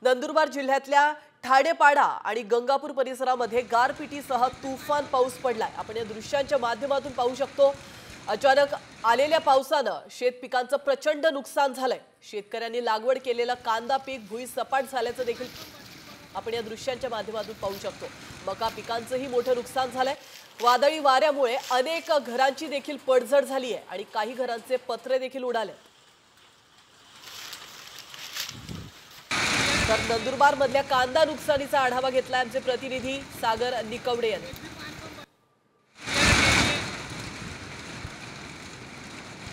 नंदुरबार जिल्ह्यातल्या ठाणेपाडा आणि गंगापूर परिसरामध्ये गारपिटीसह तुफान पाऊस पडलाय। आपण या दृश्यांच्या माध्यमातून पाहू शकतो। अचानक आलेल्या पावसानं शेत पिकांचं प्रचंड नुकसान झालंय। शेतकऱ्यांनी लागवड केलेला कांदा पीक भुईसपाट झाल्याचं देखील आपण या दृश्यांच्या माध्यमातून पाहू शकतो। मका पिकांचंही मोठं नुकसान झालंय। वादळी वाऱ्यामुळे अनेक घरांची देखील पडझड झाली आहे आणि काही घरांचे पत्रे देखील उडाले। तर नंदुरबार मधल्या कांदा नुकसानीचा आढावा घेतलाय आमचे प्रतिनिधी सागर निकवडे यांनी।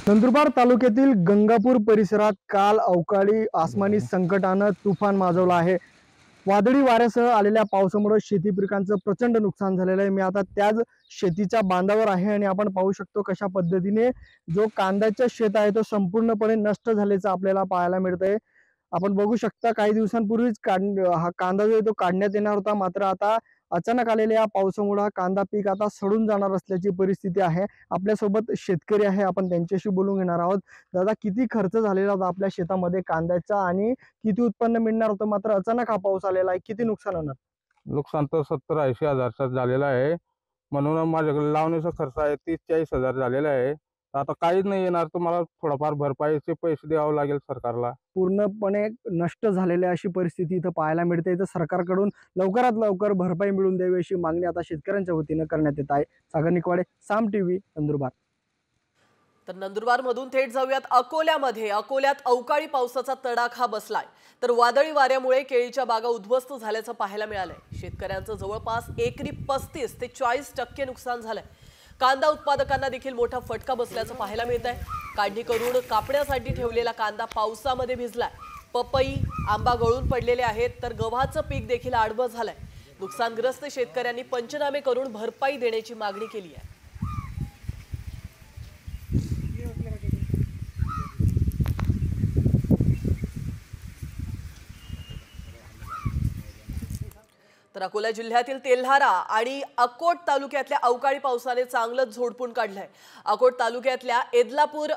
नंदुरबार तालुक्यातील गंगापूर परिसरात काल अवकाळी आसमानी संकटानं तुफान माजवलं आहे। वादळी वाऱ्यासह आलेल्या पावसामुळे शेती पिकांचं प्रचंड नुकसान झालेलं आहे। मी आता त्याच शेतीच्या बांधावर आहे आणि आपण पाहू शकतो कशा पद्धतीने जो कांद्याचा शेत आहे तो संपूर्णपणे नष्ट झाल्याचं आपल्याला पाहायला मिळतंय। आपण बघू शकता काही दिवसांपूर्वीच हा कांदा जो आहे तो काढण्यात येणार होता, मात्र आता अचानक आलेल्या पावसामुळे कांदा पीक आता सडून जाणार असल्याची परिस्थिती आहे। आपल्यासोबत शेतकरी आहे, आपण त्यांच्याशी बोलून घेणार आहोत। दादा, किती खर्च झालेला होता आपल्या शेतामध्ये कांद्याचा आणि किती उत्पन्न मिळणार होतं, मात्र अचानक हा पाऊस आलेला आहे, किती नुकसान होणार? नुकसान तर 70-80 हजारचा झालेला आहे। म्हणून माझ्याकडे लावण्याचा खर्च आहे 30-40 हजार झालेला आहे। आता काहीच नाही येणार, तुम्हाला थोडाफार भरपाईचे पैसे द्यावे लागेल सरकारला। पूर्णपणे नष्ट झालेल्या अशी परिस्थिती इथं पाहायला मिळते। इथं सरकारकडून लवकरात लवकर भरपाई मिळवून द्यावी अशी मागणी आता शेतकऱ्यांच्या वतीनं करण्यात येत आहे। सागर निकवाडे, साम टीव्ही, नंदुरबार। तर नंदुरबार मधून थेट जाऊयात अकोल्यामध्ये। अकोल्यात अवकाळी पावसाचा तडाखा बसलाय, तर वादळी वाऱ्यामुळे केळीच्या बागा उद्ध्वस्त झाल्याचं पाहायला मिळालंय। शेतकऱ्यांचं जवळपास एकरी 35 ते 40% नुकसान झालंय। कांदा उत्पादकांना देखील मोठा फटका बसल्याचं पाहायला मिळतंय। काढणी करून कापण्यासाठी ठेवलेला कांदा पावसामध्ये भिजलाय। पपई, आंबा गळून पडलेले आहेत, तर गव्हाचं पीक देखील आडवं झालंय। नुकसानग्रस्त शेतकऱ्यांनी पंचनामे करून भरपाई देण्याची मागणी केली आहे। तर अकोला जिल्ह्यातील तेल्हारा आणि अकोट तालुक्यातल्या अवकाळी पावसाने चांगलंच झोडपून काढलंय। अकोट तालुक्यातल्या एदलापूर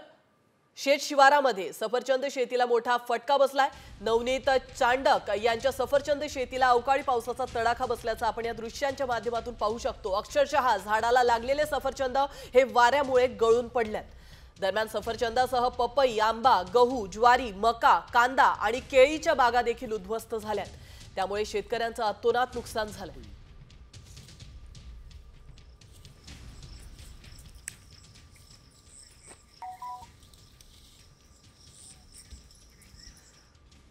शेत शिवारामध्ये सफरचंद शेतीला मोठा फटका बसलाय। नवनीत चांडक यांच्या सफरचंद शेतीला अवकाळी पावसाचा तडाखा बसल्याचं आपण या दृश्यांच्या माध्यमातून पाहू शकतो। अक्षरशः झाडाला लागलेले सफरचंद हे वाऱ्यामुळे गळून पडलेत। दरम्यान सफरचंदासह पपई, आंबा, गहू, ज्वारी, मका, कांदा आणि केळीच्या बागा देखील उद्ध्वस्त झाल्यात। त्यामुळे शेतकऱ्यांचं अतोनात नुकसान झालंय।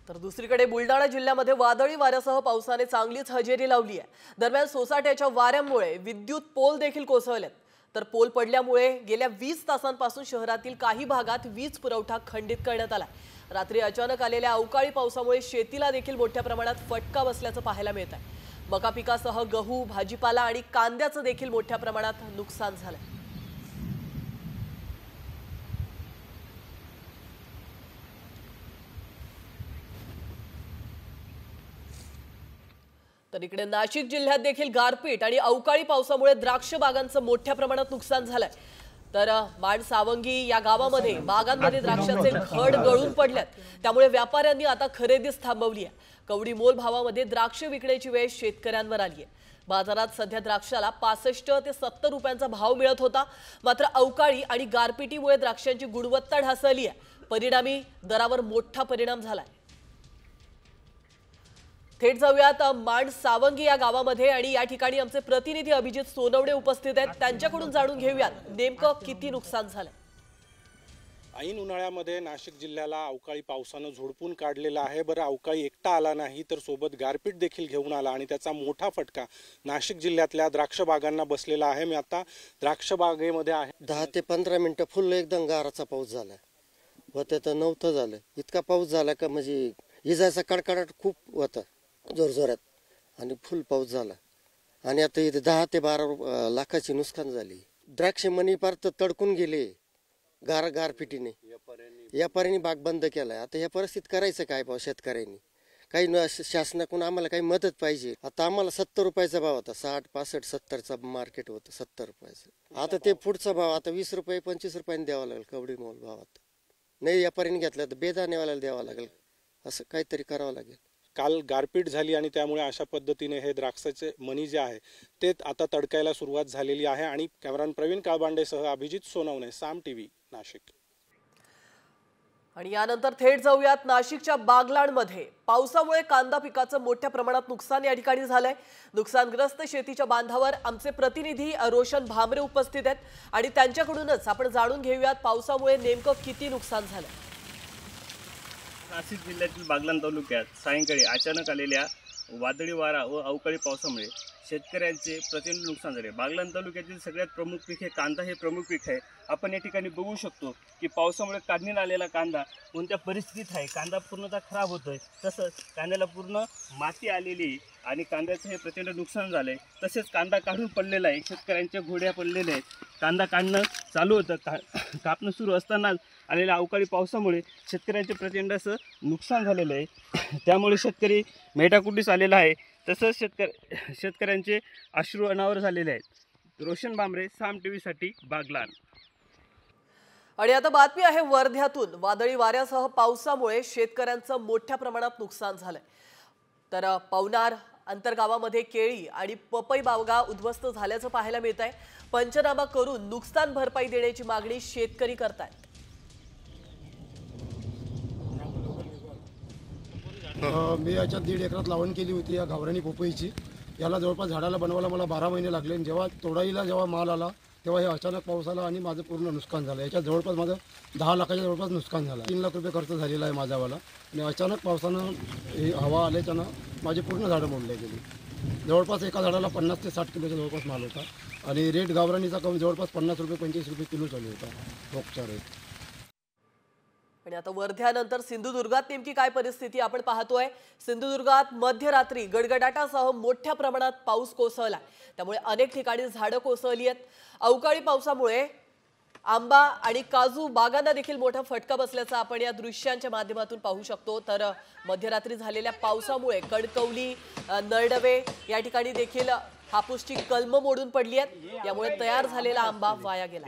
तर दुसरीकडे बुलढाणा जिल्ह्यामध्ये वादळी वाऱ्यासह पावसाने चांगलीच हजेरी लावली आहे। दरम्यान सोसाट्याच्या वाऱ्यामुळे विद्युत पोल देखील कोसळलेत। तर पोल पडल्यामुळे गेल्या 20 तासांपासून शहरातील काही भागात वीज पुरवठा खंडित करण्यात आला। रात्री अचानक आलेल्या अवकाळी पावसामुळे शेतीला देखील मोठ्या प्रमाणात फटका बसल्याचं पाहायला मिळत आहे। मका पिकासह गहू, भाजीपाला आणि कांद्याचं देखील मोठ्या प्रमाणात नुकसान झालंय। तर इकडे नाशिक जिल्ह्यात देखील गारपीट आणि अवकाळी पावसामुळे द्राक्ष बागांचं मोठ्या प्रमाणात नुकसान झालंय। तर माणसावंगी या गावामध्ये बागांमध्ये द्राक्षाचे घड गळून पडलेत। त्यामुळे व्यापाऱ्यांनी आता खरेदीच थांबवली आहे। कवडी मोल भावामध्ये द्राक्ष विकण्याची वेळ शेतकऱ्यांवर आली आहे। बाजारात सध्या द्राक्षाला 65 ते 70 रुपयांचा भाव मिळत होता, मात्र अवकाळी आणि गारपिटीमुळे द्राक्षांची गुणवत्ता ढासळली आहे। परिणामी दरावर मोठा परिणाम झालाय। थेट जाऊयात माणसावंगी या गावामध्ये आणि या ठिकाणी आमचे प्रतिनिधी अभिजित सोनवणे उपस्थित आहेत। त्यांच्याकडून जाणून घेऊयात नेमकं किती नुकसान झालंय। ऐन उन्हाळ्यामध्ये नाशिक जिल्ह्याला अवकाळी पावसानं झोडपून काढलेलं आहे। बरं, अवकाळी एकटा आला नाही तर सोबत गारपीट देखील घेऊन आला आणि त्याचा मोठा फटका नाशिक जिल्ह्यातल्या द्राक्ष बागांना बसलेला आहे। मी आता द्राक्ष बागेमध्ये आहे। 10 ते 15 मिनिटं फुल एकदम गाराचा पाऊस झाला होता, तर नव्हतं झालं। इतका पाऊस झाला का म्हणजे इजाचा कडकडाट खूप होता जोरजोरात आणि फुल पाऊस झाला आणि आता इथे 10 ते 12 लाखाची नुकसान झाली। द्राक्ष मनी पार तर तडकून गेले गारपिटीने। व्यापाऱ्यांनी बाग बंद केलाय। आता या परिस्थितीत करायचं काय भाऊ शेतकऱ्यांनी? काही शासनाकडून आम्हाला काही मदत पाहिजे। आता आम्हाला 70 रुपयाचा भाव होता, 60, 65, 70चा मार्केट होतं 70 रुपयाचं। आता ते पुढचा भाव आता 20 रुपये 25 रुपयांनी द्यावा लागेल कवडी मोल भावात। नाही व्यापाऱ्यांनी घेतला तर बेदाणेवाल्याला द्यावा लागेल, असं काहीतरी करावं लागेल। काल गारपीट झाली आणि त्यामुळे अशा पद्धतीने हे द्राक्षाचे मणी जे आहे ते आता तडकायला सुरुवात झालेली आहे। आणि कॅमेरामॅन प्रवीण काळबांडेसह अभिजित सोनवणे, साम टीव्ही, नाशिक। आणि यानंतर थेट जाऊयात नाशिकच्या बागलाणमध्ये। पावसामुळे कांदा पिकाचं मोठ्या प्रमाणात नुकसान या ठिकाणी झालंय। नुकसानग्रस्त शेतीच्या बांधावर आमचे प्रतिनिधी रोशन भामरे उपस्थित आहेत आणि त्यांच्याकडूनच आपण जाणून घेऊयात पावसामुळे नेमकं किती नुकसान झालं। नाशिक जिल्ह्यातील बागलाण तालुक्यात सायंकाळी अचानक आलेल्या वादळी वारा व अवकाळी पावसामुळे शेतकऱ्यांचे प्रचंड नुकसान झाले। बागलाण तालुक्यातील सगळ्यात प्रमुख पीक हे कांदा हे प्रमुख पीक आहे। आपण या ठिकाणी बघू शकतो की पावसामुळे काढणीला आलेला कांदा कोणत्या परिस्थितीत आहे। कांदा पूर्णतः खराब होतोय, तसंच कांद्याला पूर्ण माती आलेली आणि कांद्याचं हे प्रचंड नुकसान झालंय। तसेच कांदा काढून पडलेला आहे, शेतकऱ्यांच्या घोड्या पडलेल्या आहेत। कांदा काढणं चालू होतं, कापणं सुरू असतानाच आलेल्या अवकाळी पावसामुळे शेतकऱ्यांचे प्रचंड असं नुकसान झालेलं आहे। त्यामुळे शेतकरी मेटाकुटीस आलेला आहे, तसंच शेतकऱ्यांचे अश्रू अनावर झालेले आहेत। रोशन भामरे, साम टीव्हीसाठी बागलाण। आणि आता बातमी आहे वर्ध्यातून। वादळी वाऱ्यासह पावसामुळे शेतकऱ्यांचं मोठ्या प्रमाणात नुकसान झालंय। तर पवनार अंतर्गावामध्ये केळी आणि पपई बागा उद्ध्वस्त झाल्याचं पाहायला मिळत आहे। पंचनामा करून नुकसान भरपाई देण्याची मागणी शेतकरी करतायत। मी याच्यात 1.5 एकरात लावण केली होती या गावरानी पपईची। याला जवळपास झाडाला बनवायला मला 12 महिने लागले। जेव्हा तोडाईला जेव्हा माल आला तेव्हा हे अचानक पाऊस आला आणि माझं पूर्ण नुकसान झालं। याच्यात जवळपास माझं 10 लाखाच्या जवळपास नुकसान झालं। 3 लाख रुपये खर्च झालेला आहे माझावाला। आणि अचानक पावसानं ही हवा आल्याच्यानं माझी पूर्ण झाडं मोडले गेली। जवळपास एका झाडाला 50 ते 60 किलोचा जवळपास माल होता आणि रेट गावरानीचा कमी जवळपास 50 रुपये 25 रुपये किलो चालू होता रोजचा रेट। आणि आता वर्ध्यानंतर सिंधुदुर्गात नेमकी काय परिस्थिती आपण पाहतोय। सिंधुदुर्गात मध्यरात्री गडगडाटासह मोठ्या प्रमाणात पाऊस कोसळला, त्यामुळे अनेक ठिकाणी झाडं कोसळली आहेत। अवकाळी पावसामुळे आंबा आणि काजू बागांना देखील मोठा फटका बसल्याचा आपण या दृश्यांच्या माध्यमातून पाहू शकतो। तर मध्यरात्री झालेल्या पावसामुळे कणकवली, नरडवे या ठिकाणी देखील हापूसची कलम मोडून पडली आहेत। यामुळे तयार झालेला आंबा वाया गेला।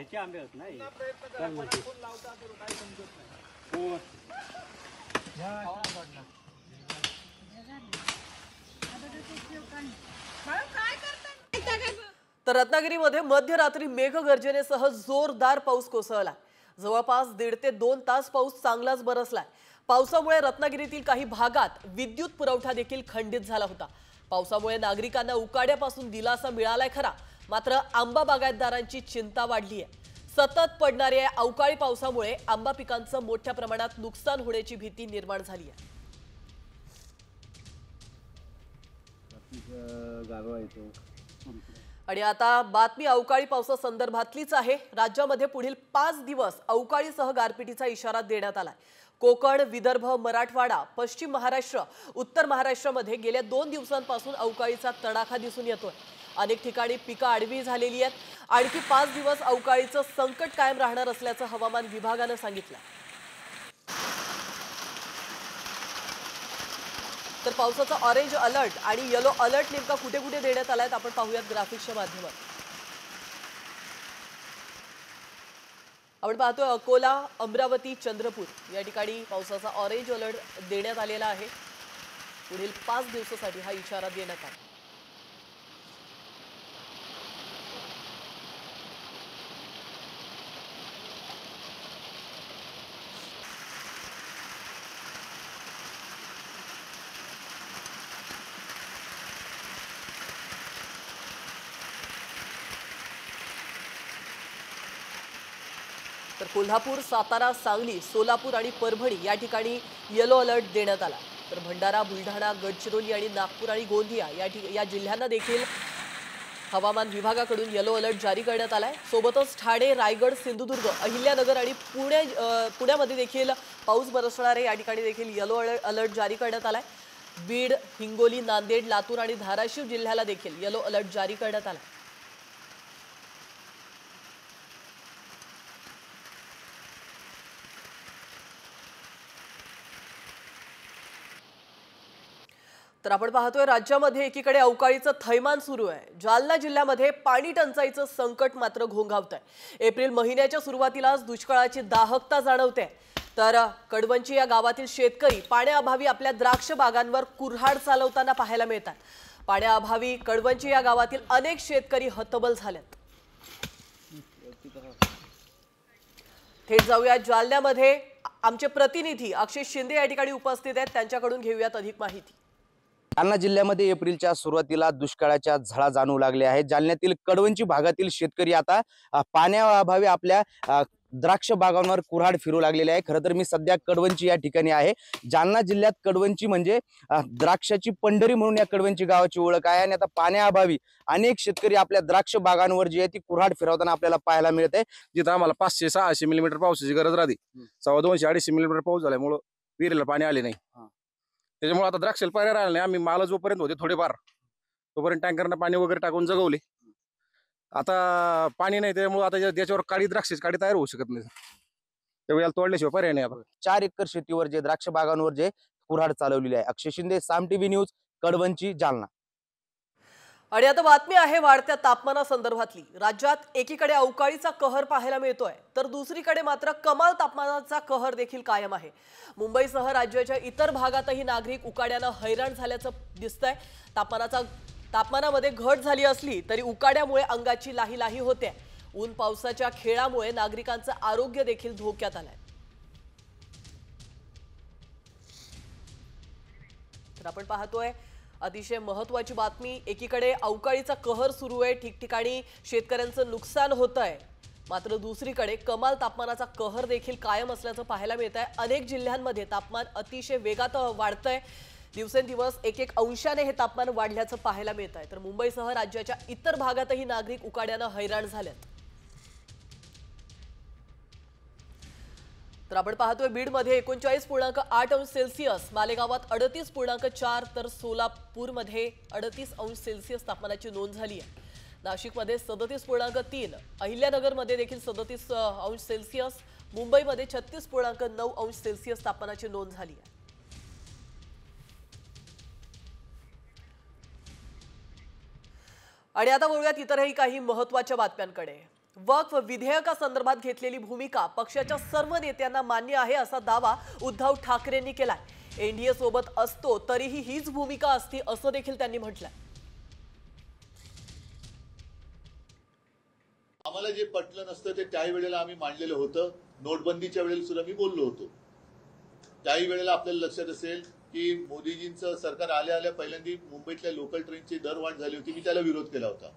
तर रत्नागिरीमध्ये मध्यरात्री मेघगर्जनेसह जोरदार पाऊस कोसळला। जवळपास 1.5 ते 2 तास पाऊस चांगलाच बरसलाय। पावसामुळे रत्नागिरीतील काही भागात विद्युत पुरवठा देखील खंडित झाला होता। पावसामुळे नागरिकांना उकाड्यापासून दिलासा मिळालाय खरा, मात्र आंबा बागायतदारांची चिंता वाढली आहे। सतत पडणाऱ्या अवकाळी पावसामुळे आंबा पिकांचं मोठ्या प्रमाणात नुकसान होण्याची भीती निर्माण झाली आहे। आणि आता बातमी अवकाळी पावसासंदर्भातलीच आहे। राज्यामध्ये पुढील 5 दिवस अवकाळीसह गारपिटीचा इशारा देण्यात आलाय। कोकण, विदर्भ, मराठवाडा, पश्चिम महाराष्ट्र, उत्तर महाराष्ट्रामध्ये गेल्या 2 दिवसांपासून अवकाळीचा तडाखा दिसून येतोय। अनेक ठिकाणी पिकं आडवी झालेली आहेत। आणखी 5 दिवस अवकाळीचं संकट कायम राहणार असल्याचं हवामान विभागानं सांगितलं। तर पावसाचा ऑरेंज अलर्ट आणि येलो अलर्ट नेमका कुठे कुठे देण्यात आलाय आपण पाहूयात ग्राफिक्सच्या माध्यमातून। आपण पाहतोय अकोला, अमरावती, चंद्रपूर या ठिकाणी पावसाचा ऑरेंज अलर्ट देण्यात आलेला आहे। पुढील 5 दिवसांसाठी हा इशारा देण्यात आला। तर कोल्हापूर, सातारा, सांगली, सोलापूर आणि परभणी या ठिकाणी येलो अलर्ट देण्यात आला। तर भंडारा, बुलढाणा, गडचिरोली आणि नागपूर आणि गोंदिया या जिल्ह्यांना देखील हवामान विभागाकडून येलो अलर्ट जारी करण्यात आलाय। सोबतच ठाणे, रायगड, सिंधुदुर्ग, अहिल्यानगर आणि पुण्यामध्ये देखील पाऊस बरसणार आहे। या ठिकाणी देखील येलो अलर्ट जारी करण्यात आलाय। बीड, हिंगोली, नांदेड, लातूर आणि धाराशिव जिल्ह्याला देखील येलो अलर्ट जारी करण्यात आलाय। तर आपण पाहतोय राज्यामध्ये एकीकडे अवकाळीचं थैमान सुरू आहे। जालना जिल्ह्यामध्ये पाणी टंचाईचं संकट मात्र घोंघावतंय। एप्रिल महिन्याच्या सुरुवातीलाच दुष्काळाची दाहकता जाणवते। तर कडवंची या गावातील शेतकरी पाण्याअभावी आपल्या द्राक्ष बागांवर कुऱ्हाड चालवताना पाहायला मिळतात। पाण्याअभावी कडवंची या गावातील अनेक शेतकरी हतबल झालेत। थेट जाऊया जालन्यामध्ये, आमचे प्रतिनिधी अक्षय शिंदे या ठिकाणी उपस्थित आहेत, त्यांच्याकडून घेऊयात अधिक माहिती। जालना जिल्ह्यामध्ये एप्रिलच्या सुरुवातीला दुष्काळाच्या झळा जाणवू लागल्या आहेत। जालन्यातील कडवंची भागातील शेतकरी आता पाण्याअभावी आपल्या द्राक्ष बागांवर कुऱ्हाड फिरू लागलेले आहे। खरं तर मी सध्या कडवंची या ठिकाणी आहे। जालना जिल्ह्यात कडवंची म्हणजे द्राक्षाची पंढरी म्हणून या कडवंची गावाची ओळख आहे आणि आता पाण्याअभावी अनेक शेतकरी आपल्या द्राक्ष बागांवर जी आहे ती कुऱ्हाड फिरवताना आपल्याला पाहायला मिळते। जिथं आम्हाला 500-600 मिलीमीटर पावसाची गरज राहते, 250-250 मिलीमीटर पाऊस झाल्यामुळं विहिरीला पाणी आले नाही। त्याच्यामुळे आता द्राक्षाला पर्याय राहिला नाही। आम्ही माल जोपर्यंत होते थोडेफार तोपर्यंत टँकरनं पाणी वगैरे टाकून जगवले। आता पाणी नाही, त्यामुळे आता त्याच्यावर काळी द्राक्षाची काळी तयार होऊ शकत नाही, त्यावेळेला तोडल्याशिवाय पर्याय नाही। आता 4 एकर शेतीवर जे द्राक्ष बागांवर जे कुऱ्हाड चालवलेली आहे। अक्षय शिंदे, साम टीव्ही न्यूज, कडवंची, जालना। आणि आता बातमी आहे वाढत्या तापमानासंदर्भातली। राज्यात एकीकडे अवकाळीचा कहर पाहायला मिळतोय, तर दुसरीकडे मात्र कमाल तापमानाचा कहर देखील कायम आहे। मुंबईसह राज्याच्या इतर भागातही नागरिक उकाड्यानं हैराण झाल्याचं दिसतंय। तापमानामध्ये घट झाली असली तरी उकाड्यामुळे अंगाची लाही लाही होते। ऊन पावसाच्या खेळामुळे नागरिकांचं आरोग्य देखील धोक्यात आलंय। तर आपण पाहतोय अतिशय महत्त्वाची बातमी। एकीकडे अवकाळीचा कहर सुरू आहे, ठिकठिकाणी शेतकऱ्यांचं नुकसान होतंय, मात्र दुसरीकडे कमाल तापमानाचा कहर देखील कायम असल्याचं पाहायला मिळतंय। अनेक जिल्ह्यांमध्ये तापमान अतिशय वेगात वाढतंय। दिवसेंदिवस 1-1 अंशाने हे तापमान वाढल्याचं पाहायला मिळतंय। तर मुंबईसह राज्याच्या इतर भागातही नागरिक उकाड्यानं हैराण झालेत। तर आपण पाहतोय बीडमध्ये 39.8 अंश सेल्सिअस, मालेगावात 38.4, तर सोलापूरमध्ये 38 अंश सेल्सिअस तापमानाची नोंद झाली आहे। नाशिकमध्ये 37.3, अहिल्यानगरमध्ये देखील 37 अंश सेल्सिअस, मुंबईमध्ये 36.9 अंश सेल्सिअस तापमानाची नोंद झाली आहे। आणि आता वळूयात इतरही काही महत्त्वाच्या बातम्यांकडे। वक्फ विधेयकासंदर्भात घेतलेली भूमिका पक्षाच्या सर्व नेत्यांना मान्य आहे असा दावा उद्धव ठाकरेंनी केलाय। एनडीए सोबत असतो तरीही हीच भूमिका असती असं देखील त्यांनी म्हटलंय। आम्हाला जे पटलं नसतं ते त्याही वेळेला आम्ही मांडलेलं होतं। नोटबंदीच्या वेळेला सुद्धा मी बोललो होतो। त्याही वेळेला आपल्याला लक्षात असेल की मोदीजींचं सरकार आल्या पहिल्यांदा मुंबईतल्या लोकल ट्रेनची दरवाढ झाली होती, मी त्याला विरोध केला होता।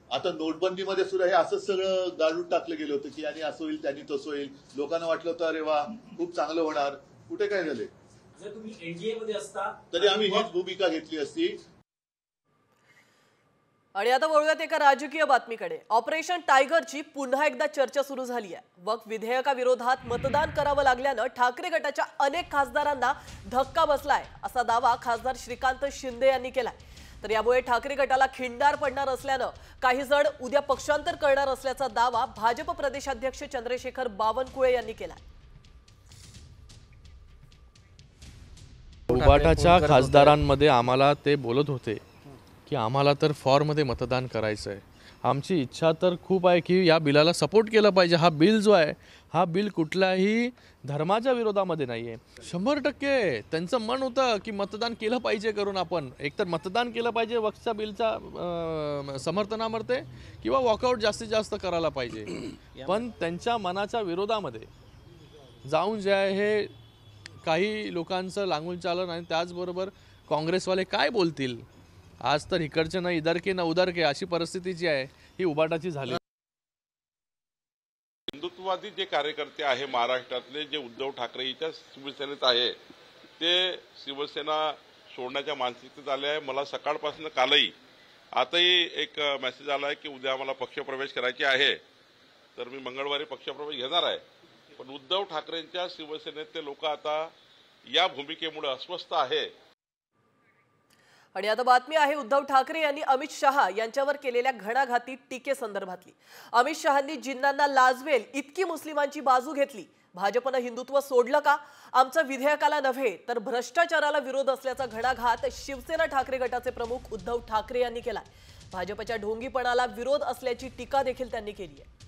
आता नोटबंदीमध्ये सुद्धा हे असंच सगळं गाडून टाकलं गेलं होतं की आणि असं होईल त्यांनी तसं होईल। लोकांना वाटलं होतं अरे वा खूप चांगलं होणार, कुठे काय झाले। जर तुम्ही एनडीए मध्ये असता तरी आम्ही हीच भूमिका घेतली असती। आणि आता वळूयात एका राजकीय बातमीकडे। ऑपरेशन टायगरची पुन्हा एकदा चर्चा सुरू झाली आहे। वक्फ विधेयकाविरोधात मतदान करावं लागल्यानं ठाकरे गटाच्या अनेक खासदारांना धक्का बसलाय असा दावा खासदार श्रीकांत शिंदे यांनी केलाय। तर यामुळे ठाकरे गटाला खिंडार पडणार असल्यानं काही जण उद्या पक्षांतर करणार असल्याचा दावा भाजप प्रदेशाध्यक्ष चंद्रशेखर बावनकुळे यांनी केलाय। उबाटाच्या खासदारांमध्ये आम्हाला ते बोलत होते की आम्हाला तर फॉरमध्ये मतदान करायचं आहे। आमची इच्छा तर खूप आहे की या बिलाला सपोर्ट केलं पाहिजे। हा बिल जो आहे हा बिल कुठल्याही धर्माच्या विरोधामध्ये नाही आहे। 100% त्यांचं मन होतं की मतदान केलं पाहिजे करून आपण एकतर मतदान केलं पाहिजे वक्फच्या बिलच्या समर्थनामध्ये किंवा वॉकआउट जास्तीत जास्त करायला पाहिजे। पण त्यांच्या मनाच्या विरोधामध्ये जाऊन जे आहे हे काही लोकांचं लागून चालन आणि त्याचबरोबर काँग्रेसवाले काय बोलतील। आज तर इकडचे ना इधर के ना उधर के अशी परिस्थिती जी आहे ही उबाटाची झाली। हिंदुत्ववादी जे कार्यकर्ते आहे महाराष्ट्रातले जे उद्धव ठाकरेंच्या शिवसेनेत आहे ते शिवसेना सोडण्याच्या मानसिकतेत आले आहे। मला सकाळपासून कालही आताही एक मेसेज आला आहे की उद्या मला पक्षप्रवेश करायचे आहे, तर मी मंगळवारी पक्षप्रवेश घेणार आहे। पण उद्धव ठाकरेंच्या शिवसेनेतले लोक आता या भूमिकेमुळे अस्वस्थ आहे। आणि आता बातमी आहे उद्धव ठाकरे यांनी अमित शहा यांच्यावर केलेल्या घणाघाती टीकेसंदर्भातली। अमित शहांनी जिन्नांना लाजवेल इतकी मुस्लिमांची बाजू घेतली। भाजपनं हिंदुत्व सोडलं का? आमचं विधेयकाला नव्हे तर भ्रष्टाचाराला विरोध असल्याचा घणाघात शिवसेना ठाकरे गटाचे प्रमुख उद्धव ठाकरे यांनी केलाय। भाजपच्या ढोंगीपणाला विरोध असल्याची टीका देखील त्यांनी केली आहे।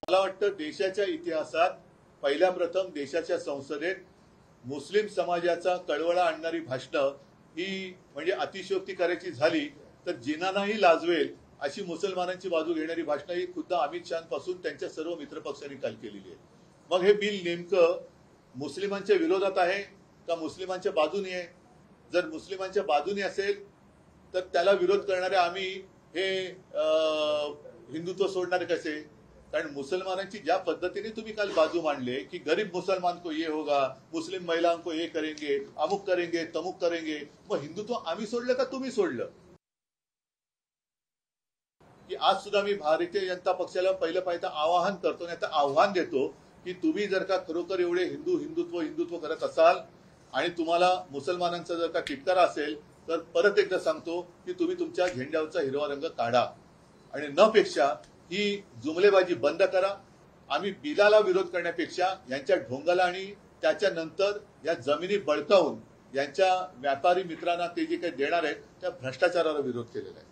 मला वाटतं देशाच्या इतिहासात पहिल्या प्रथम देशाच्या संसदेत मुस्लिम समाजाचा कळवळा आणणारी भाषणं ही म्हणजे अतिशयोक्ती करायची झाली तर जिनांनाही लाजवेल अशी मुसलमानांची बाजू घेणारी भाषणं ही खुद्द अमित शहापासून त्यांच्या सर्व मित्रपक्षांनी काल केलेली आहे. मग हे बिल नेमकं मुस्लिमांच्या विरोधात आहे का मुस्लिमांच्या बाजूने आहे? जर मुस्लिमांच्या बाजूने असेल तर त्याला विरोध करणारे आम्ही हे हिंदुत्व सोडणारे कसे? कारण मुसलमानांची ज्या पद्धतीने तुम्ही काल बाजू मांडले की गरीब मुसलमान को ये होगा, मुस्लिम महिलाओं को ये करेंगे, अमुक करेंगे, तमुक करेंगे, मग हिंदुत्व आम्ही सोडलं का तुम्ही सोडलं? की आज सुद्धा मी भारतीय जनता पक्षाला पहिलं पाहिजे आवाहन करतो, नाही तर आव्हान देतो की तुम्ही जर का खरोखर एवढे हिंदुत्व करत असाल आणि तुम्हाला मुसलमानांचा जर का तिटकारा असेल तर परत एकदा सांगतो की तुम्ही तुमच्या झेंड्यावरचा हिरवा रंग काढा आणि न पेक्षा ही जुमलेबाजी बंद करा. आम्ही बिलाला विरोध करण्यापेक्षा यांच्या ढोंगाला आणि त्याच्यानंतर या जमिनी बळकावून यांच्या व्यापारी मित्रांना ते जे काही देणार आहेत त्या भ्रष्टाचाराला विरोध केलेला आहे.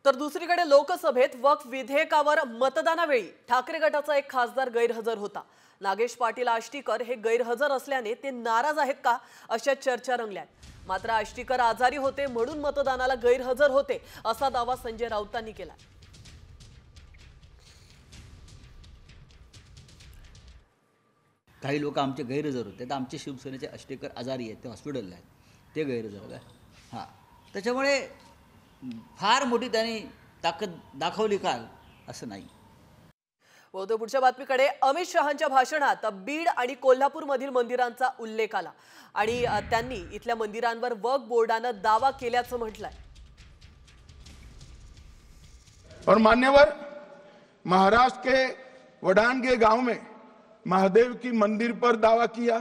तर दुसरीकडे लोकसभेत वक्फ विधेयकावर मतदानावेळी ठाकरे गटाचा एक खासदार गैरहजर होता. नागेश पाटील आष्टीकर हे गैरहजर असल्याने ते नाराज आहेत का अशा चर्चा रंगल्या. मात्र आष्टीकर आजारी होते म्हणून मतदानाला गैरहजर होते असा दावा संजय राऊतांनी केला. काही लोक आमचे गैरहजर होते तर आमचे शिवसेनेचे आष्टीकर आजारी आहेत, ते हॉस्पिटलला आहेत, ते गैरहजर आहे. हां, त्याच्यामुळे फार मोठी त्यांनी ताकद दाखवली काल असं नाही. पुढच्या बातमीकडे अमित शहांच्या भाषणात बीड आणि कोल्हापूरमधील मंदिरांचा उल्लेख आला आणि त्यांनी इथल्या मंदिरांवर वक्फ बोर्डानं दावा केल्याचं म्हटलंय. और मान्यवर, महाराष्ट्र के वडानगे गांव में महादेव की मंदिर पर दावा किया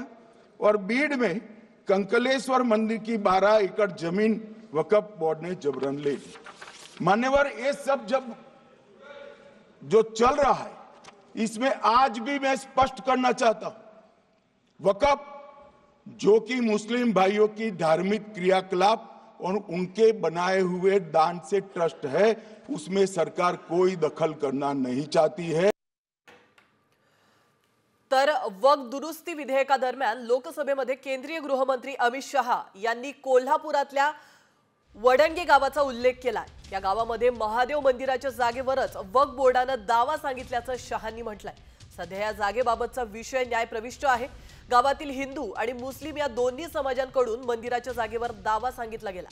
और बीड में कंकलेश्वर मंदिर की 12 एकड़ जमीन वक्फ बोर्ड ने जबरन ले ली. मान्यवर, ये सब जब जो चल रहा है इसमें आज भी मैं स्पष्ट करना चाहता हूं, वक्फ जो कि मुस्लिम भाइयों की धार्मिक क्रियाकलाप और उनके बनाए हुए दान से ट्रस्ट है, उसमें सरकार कोई दखल करना नहीं चाहती है. तर वक्फ दुरुस्ती विधेयकादरम्यान लोकसभेमध्ये केंद्रीय गृहमंत्री अमित शहा यांनी कोल्हापुरातल्या वडंगे गावाचा उल्लेख केलाय. या गावामध्ये महादेव मंदिराच्या जागेवरच वक्फ बोर्डानं दावा सांगितल्याचं शहांनी म्हटलंय. सध्या या जागेबाबतचा विषय न्यायप्रविष्ट आहे. गावातील हिंदू आणि मुस्लिम या दोन्ही समाजांकडून मंदिराच्या जागेवर दावा सांगितला गेला.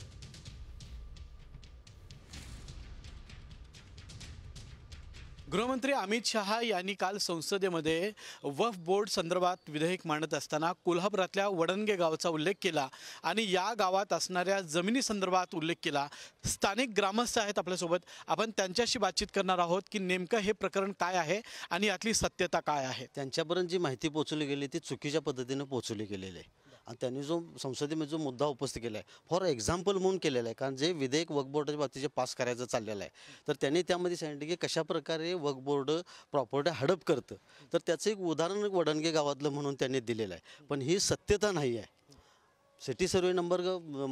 गृहमंत्री अमित शहा यांनी काल संसदेमध्ये वक्फ बोर्ड संदर्भात विधेयक मांडत असताना कोल्हापुरातल्या वडणगे गावाचा उल्लेख केला आणि या गावात असणाऱ्या जमिनी संदर्भात उल्लेख केला. स्थानिक ग्रामस्थ आहेत आपल्यासोबत, आपण त्यांच्याशी बातचीत करणार आहोत की नेमकं हे प्रकरण काय आहे आणि यातली सत्यता काय आहे. त्यांच्यापर्यंत जी माहिती पोहोचवली गेली ती चुकीच्या पद्धतीने पोहोचवली गेलेली आहे आणि त्यांनी जो संसदेमध्ये जो मुद्दा उपस्थित केला आहे फॉर एक्झाम्पल म्हणून केलेला आहे. कारण जे विधेयक वक्फ बोर्डाच्या बाबतीत जे पास करायचं चाललेलं आहे तर त्यांनी त्यामध्ये सांगितलं की कशाप्रकारे वक्फ बोर्ड प्रॉपर्टी हडप करतं, तर त्याचं एक उदाहरण वडणगे गावातलं म्हणून त्यांनी दिलेलं आहे. पण ही सत्यता नाही आहे. सिटी सर्वे नंबर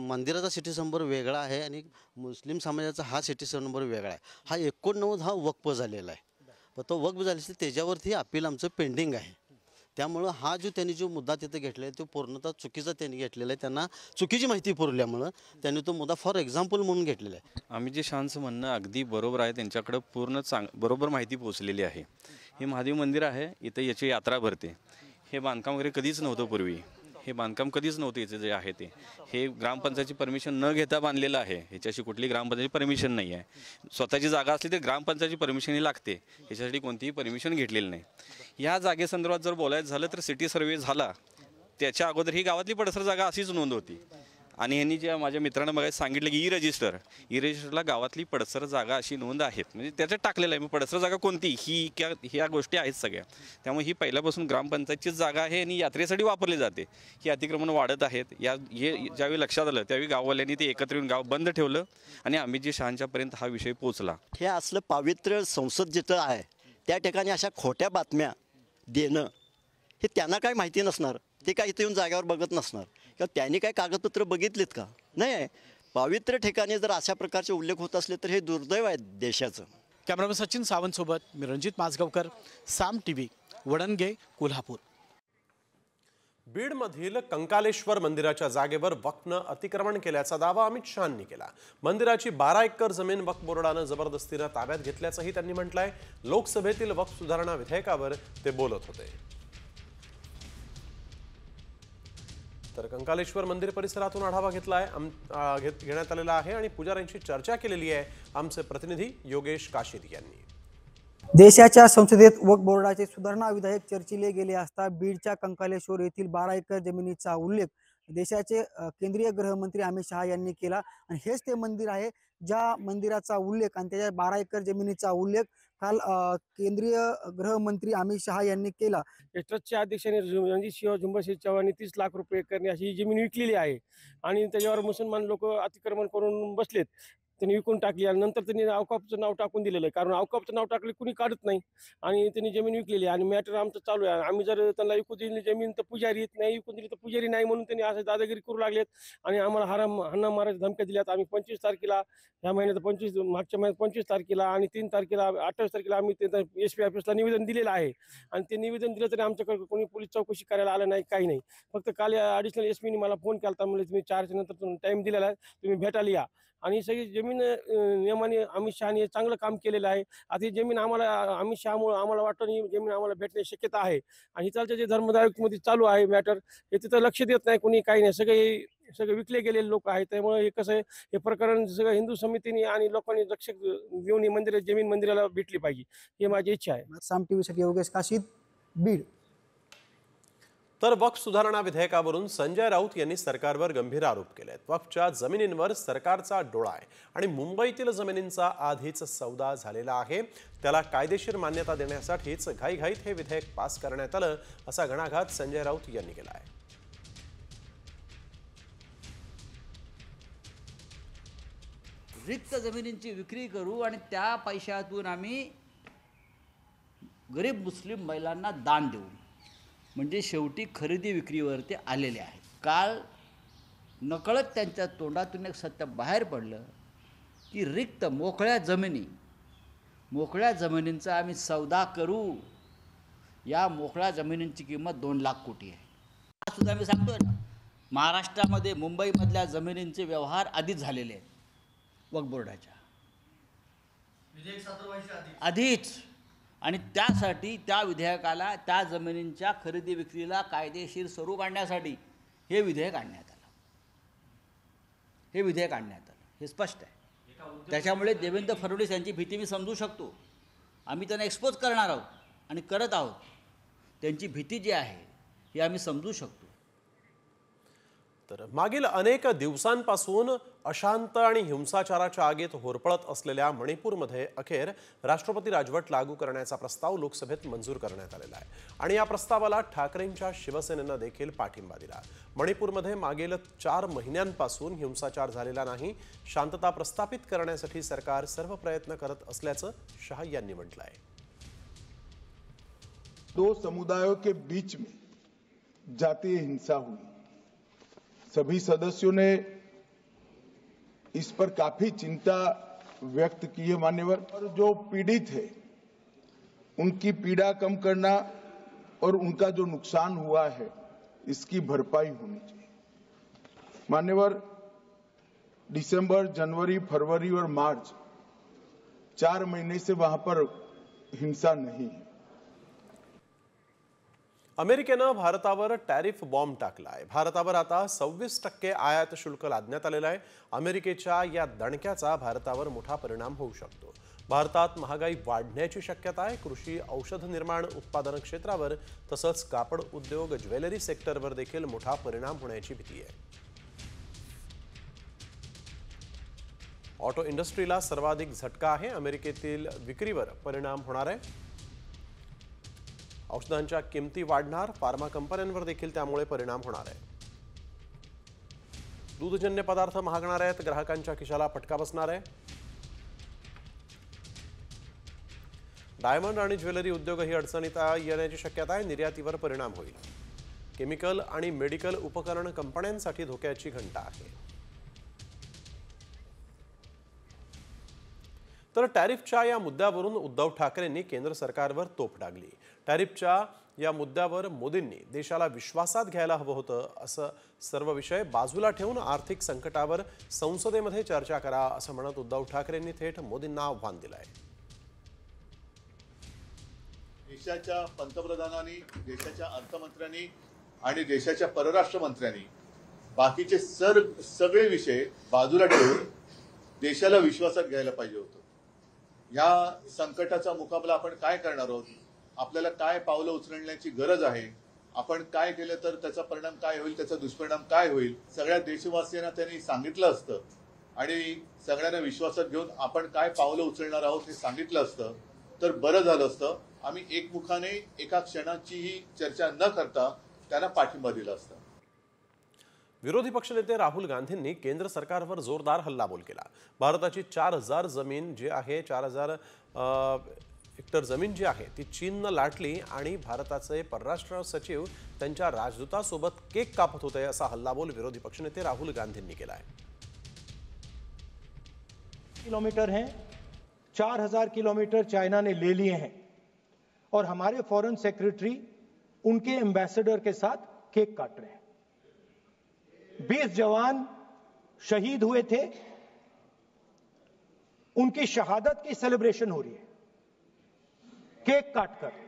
मंदिराचा सिटी नंबर वेगळा आहे आणि मुस्लिम समाजाचा हा सिटी सर्वे नंबर वेगळा आहे. हा 89 हा वक्फ झालेला आहे, पण तो वक्फ झाल्यास त्याच्यावरती अपील आमचं पेंडिंग आहे. त्यामुळं हा जो त्यांनी जो मुद्दा तिथे घेतला आहे तो पूर्णतः चुकीचा त्यांनी घेतलेला आहे. त्यांना चुकीची माहिती पुरवल्यामुळं त्यांनी तो मुद्दा फॉर एक्झाम्पल म्हणून घेतलेला आहे. अमित शहांचं म्हणणं अगदी बरोबर आहे. त्यांच्याकडे पूर्ण बरोबर माहिती पोहोचलेली आहे. हे महादेव मंदिर आहे, इथं याची यात्रा भरते. हे बांधकाम वगैरे कधीच नव्हतं पूर्वी, हे बांधकाम कधीच नव्हतं. इथे जे आहे ते हे ग्रामपंचायतीची परमिशन न घेता बांधलेलं आहे. ह्याच्याशी कुठली ग्रामपंचायतीची परमिशन नाही आहे. स्वतःची जागा असली तर ग्रामपंचायतीची परमिशन लागते, ह्याच्यासाठी कोणतीही परमिशन घेतलेली नाही. या जागेसंदर्भात जर बोलायचं झालं तर सिटी सर्वे झाला त्याच्या अगोदर ही गावातली पडसर जागा अशीच नोंद होती आणि ह्यांनी ज्या माझ्या मित्रांना बघायला सांगितलं की ई रजिस्टरला गावातली पडसर जागा अशी नोंद आहेत, म्हणजे त्याच्यात टाकलेलं आहे. मग पडसर जागा कोणती ही ह्या गोष्टी आहेत सगळ्या. त्यामुळे ही पहिल्यापासून ग्रामपंचायतचीच जागा आहे आणि यात्रेसाठी वापरली जाते. ही अतिक्रमण वाढत आहेत. हे ज्यावेळी लक्षात आलं त्यावेळी गाववाल्यांनी ते एकत्र येऊन गाव बंद ठेवलं आणि अमितजी शहांच्यापर्यंत हा विषय पोहोचला. हे असलं पवित्र संसद जिथं आहे त्या ठिकाणी अशा खोट्या बातम्या देणं हे त्यांना काय माहिती नसणार. ते काय इथे येऊन जागेवर बघत नसणार किंवा त्यांनी काय कागदपत्र बघितलीत का नाही. पवित्र ठिकाणी जर अशा प्रकारचे उल्लेख होत असले तर हे दुर्दैव आहे देशाचं. कॅमेरामॅन सचिन सावंत सोबत मी रणजित माजगावकर, साम TV, वडणगे, कोल्हापूर. बीडमधील कंकालेश्वर मंदिराच्या जागेवर वक्फनं अतिक्रमण केल्याचा दावा अमित शहांनी केला. मंदिराची 12 एकर जमीन वक्फ बोर्डानं जबरदस्तीनं ताब्यात घेतल्याचंही त्यांनी म्हटलंय. लोकसभेतील वक्फ सुधारणा विधेयकावर ते बोलत होते. तर कंकालेश्वर मंदिर परिसरातून आढावा घेण्यात आलेला आहे आणि पुजाऱ्यांची चर्चा केलेली आहे आमचे प्रतिनिधी योगेश काशीद यांनी. देशाच्या संसदेत वक्फ बोर्डाचे सुधारणा विधेयक चर्चिले गेले असता बीडच्या कंकालेश्वर येथील 12 एकर जमिनीचा उल्लेख देशाचे केंद्रीय गृहमंत्री अमित शहा यांनी केला आणि हेच ते मंदिर आहे ज्या मंदिराचा उल्लेख आणि त्याच्या 12 एकर जमिनीचा उल्लेख काल केंद्रीय गृहमंत्री अमित शहा यांनी केला. ट्रस्टच्या अध्यक्षांनी रणजित सिंह झुंबरसिंह चव्हाणांनी 30 लाख रुपये करणे अशी जमीन विकलेली आहे आणि त्याच्यावर मुसलमान लोक अतिक्रमण करून बसलेत. त्यांनी विकून टाकली आणि नंतर त्यांनी अवकापचं नाव टाकून दिलेलं आहे. कारण अवकापचं नाव टाकले कुणी काढत नाही आणि त्यांनी जमीन विकलेली आणि मॅटर आमचं चालू आहे. आम्ही जर त्यांना विकू दिली जमीन तर पुजारी येत नाही, विकून दिली तर पुजारी नाही म्हणून त्यांनी असं दादागिरी करू लागलेत आणि आम्हाला हाणा मारायच्या धमक्या दिल्यात. आम्ही 25 तारखेला ह्या महिन्यात मागच्या महिन्यात 25 तारखेला आणि 3 तारखेला 28 तारखेला आम्ही SP ऑफिसला निवेदन दिलेलं आहे आणि ते निवेदन दिलं तरी आमच्याकडे कोणी पोलीस चौकशी करायला आलं नाही, काही नाही. फक्त काल ॲडिशनल SPनी मला फोन केला होता, म्हणजे तुम्ही 4च्या नंतर टाईम दिलेला आहे, तुम्ही भेटायला या. आणि सगळी जमीन नियमाने अमित शहाने चांगलं काम केलेलं आहे. आता ही जमीन आम्हाला अमित शहामुळे आम्हाला वाटतं ही जमीन आम्हाला भेटण्याची शक्यता आहे आणि इथलच्या जे धर्मदायकमध्ये चालू आहे मॅटर हे तिथं लक्ष देत नाही कोणी, काही नाही. सगळे विकले गेलेले लोक आहेत. त्यामुळे हे कसं आहे, हे प्रकरण सगळं हिंदू समितीने आणि लोकांनी लक्ष देऊन ही जमीन मंदिराला भेटली पाहिजे, ही माझी इच्छा आहे. साम टीव्हीसाठी योगेश काशीद, बीड. तर वक्फ सुधारणा विधेयकावरून संजय राऊत यांनी सरकारवर गंभीर आरोप केलेत. वक्फच्या जमिनींवर सरकारचा डोळा आहे आणि मुंबईतील जमिनींचा आधीच सौदा झालेला आहे. त्याला कायदेशीर मान्यता देण्यासाठीच घाईघाईत हे विधेयक पास करण्यात आलं असा घणाघात संजय राऊत यांनी केला आहे. रिक्त जमिनींची विक्री करू आणि त्या पैशातून आम्ही गरीब मुस्लिम महिलांना दान देऊ, म्हणजे शेवटी खरेदी विक्रीवर ते आलेले आहेत. काल नकळत त्यांच्या तोंडातून एक सत्य बाहेर पडलं की रिक्त मोकळ्या जमिनींचा आम्ही सौदा करू. या मोकळ्या जमिनींची किंमत 2 लाख कोटी आहे. सुद्धा मी सांगतोय ना, महाराष्ट्रामध्ये मुंबईमधल्या जमिनींचे व्यवहार आधीच झालेले आहेत वक्फ बोर्डाच्या आधीच, आणि त्यासाठी त्या विधेयकाला त्या जमिनींच्या खरेदी विक्रीला कायदेशीर स्वरूप आणण्यासाठी हे विधेयक आणण्यात आलं. हे स्पष्ट आहे. त्याच्यामुळे देवेंद्र फडणवीस यांची भीती मी समजू शकतो. आम्ही त्यांना एक्सपोज करणार आहोत आणि करत आहोत. त्यांची भीती जी आहे हे आम्ही समजू शकतो. तर मागील अनेक दिवसांपासून अशांत आणि हिंसाचाराच्या आगीत होरपळत असलेल्या मणिपूरमध्ये अखेर राष्ट्रपती राजवट लागू करण्याचा प्रस्ताव लोकसभेत मंजूर करण्यात आलेला आहे आणि या प्रस्तावाला ठाकरेंच्या शिवसेनेनं देखील पाठिंबा दिला. मणिपूरमध्ये मागील 4 महिन्यांपासून हिंसाचार झालेला नाही. शांतता प्रस्थापित करण्यासाठी सरकार सर्व प्रयत्न करत असल्याचं शहा यांनी म्हटलं आहे. 2 समुदायों के बीच में जातीय हिंसा हुई. सभी सदस्यों ने इस पर काफी चिंता व्यक्त की है मान्यवर. और जो पीड़ित है उनकी पीड़ा कम करना और उनका जो नुकसान हुआ है इसकी भरपाई होनी चाहिए. मान्यवर, दिसंबर, जनवरी, फरवरी और मार्च 4 महीने से वहां पर हिंसा नहीं है. अमेरिकेनं भारतावर टॅरिफ बॉम्ब टाकला आहे. भारतावर आता 26% आयात शुल्क लादण्यात आलेलं आहे. अमेरिकेच्या या दणक्याचा भारतावर मोठा परिणाम होऊ शकतो. भारतात महागाई वाढण्याची शक्यता आहे. कृषी, औषध निर्माण उत्पादन क्षेत्रावर तसंच कापड उद्योग, ज्वेलरी सेक्टरवर देखील मोठा परिणाम होण्याची भीती आहे. ऑटो इंडस्ट्रीला सर्वाधिक झटका आहे. अमेरिकेतील विक्रीवर परिणाम होणार आहे. औषधांच्या किमती वाढणार. फार्मा कंपन्यांवर देखील त्यामुळे परिणाम होणार आहे. दूधजन्य पदार्थ महागणार आहेत. ग्राहकांच्या खिशाला फटका बसणार आहे. डायमंड आणि ज्वेलरी उद्योगही अडचणीत येण्याची शक्यता आहे. निर्यातीवर परिणाम होईल. केमिकल आणि मेडिकल उपकरण कंपन्यांसाठी धोक्याची घंटा आहे. तर टॅरिफच्या या मुद्द्यावरून उद्धव ठाकरेंनी केंद्र सरकारवर तोफ डागली। टॅरिफच्या या मुद्द्यावर मोदींनी देशाला विश्वासात घ्यायला हवं होतं, असं सर्व विषय बाजूला ठेवून आर्थिक संकटावर संसदेमध्ये चर्चा करा असं म्हणत उद्धव ठाकरेंनी थेट मोदींना आव्हान दिलंय। देशाच्या पंतप्रधानांनी, देशाच्या अर्थमंत्र्यांनी आणि देशाच्या परराष्ट्र मंत्र्यांनी बाकीचे सगळे विषय बाजूला ठेवून देशाला विश्वासात घ्यायला पाहिजे होतं। या संकटाचा मुकाबला आपण काय करणार आहोत, आपल्याला काय पावलं उचलण्याची गरज आहे, आपण काय केलं तर त्याचा परिणाम काय होईल, त्याचा दुष्परिणाम काय होईल, सगळ्या देशवासियांना त्यांनी सांगितलं असतं आणि सगळ्यांना विश्वासात घेऊन आपण काय पावलं उचलणार आहोत हे सांगितलं असतं तर बरं झालं असतं। आम्ही एकमुखाने एका क्षणाचीही चर्चा न करता त्यांना पाठिंबा दिला असता। विरोधी पक्षनेते राहुल गांधींनी केंद्र सरकारवर जोरदार हल्लाबोल केला। भारताची 4000 जमीन जी आहे 4000 हेक्टर जमीन जी आहे ती चीननं लाटली आणि भारताचे परराष्ट्र सचिव त्यांच्या राजदूतासोबत केक कापत होते, असा हल्लाबोल विरोधी पक्षनेते राहुल गांधींनी केला आहे। किलोमीटर हैं, 4000 किलोमीटर चाइना ने ले लिए हैं और हमारे फॉरेन सेक्रेटरी उनके एम्बेसडर के साथ केक काट रहे हैं। 20 जवान शहीद हुए थे, उनकी शहादत की सेलिब्रेशन हो रही है केक काटकर।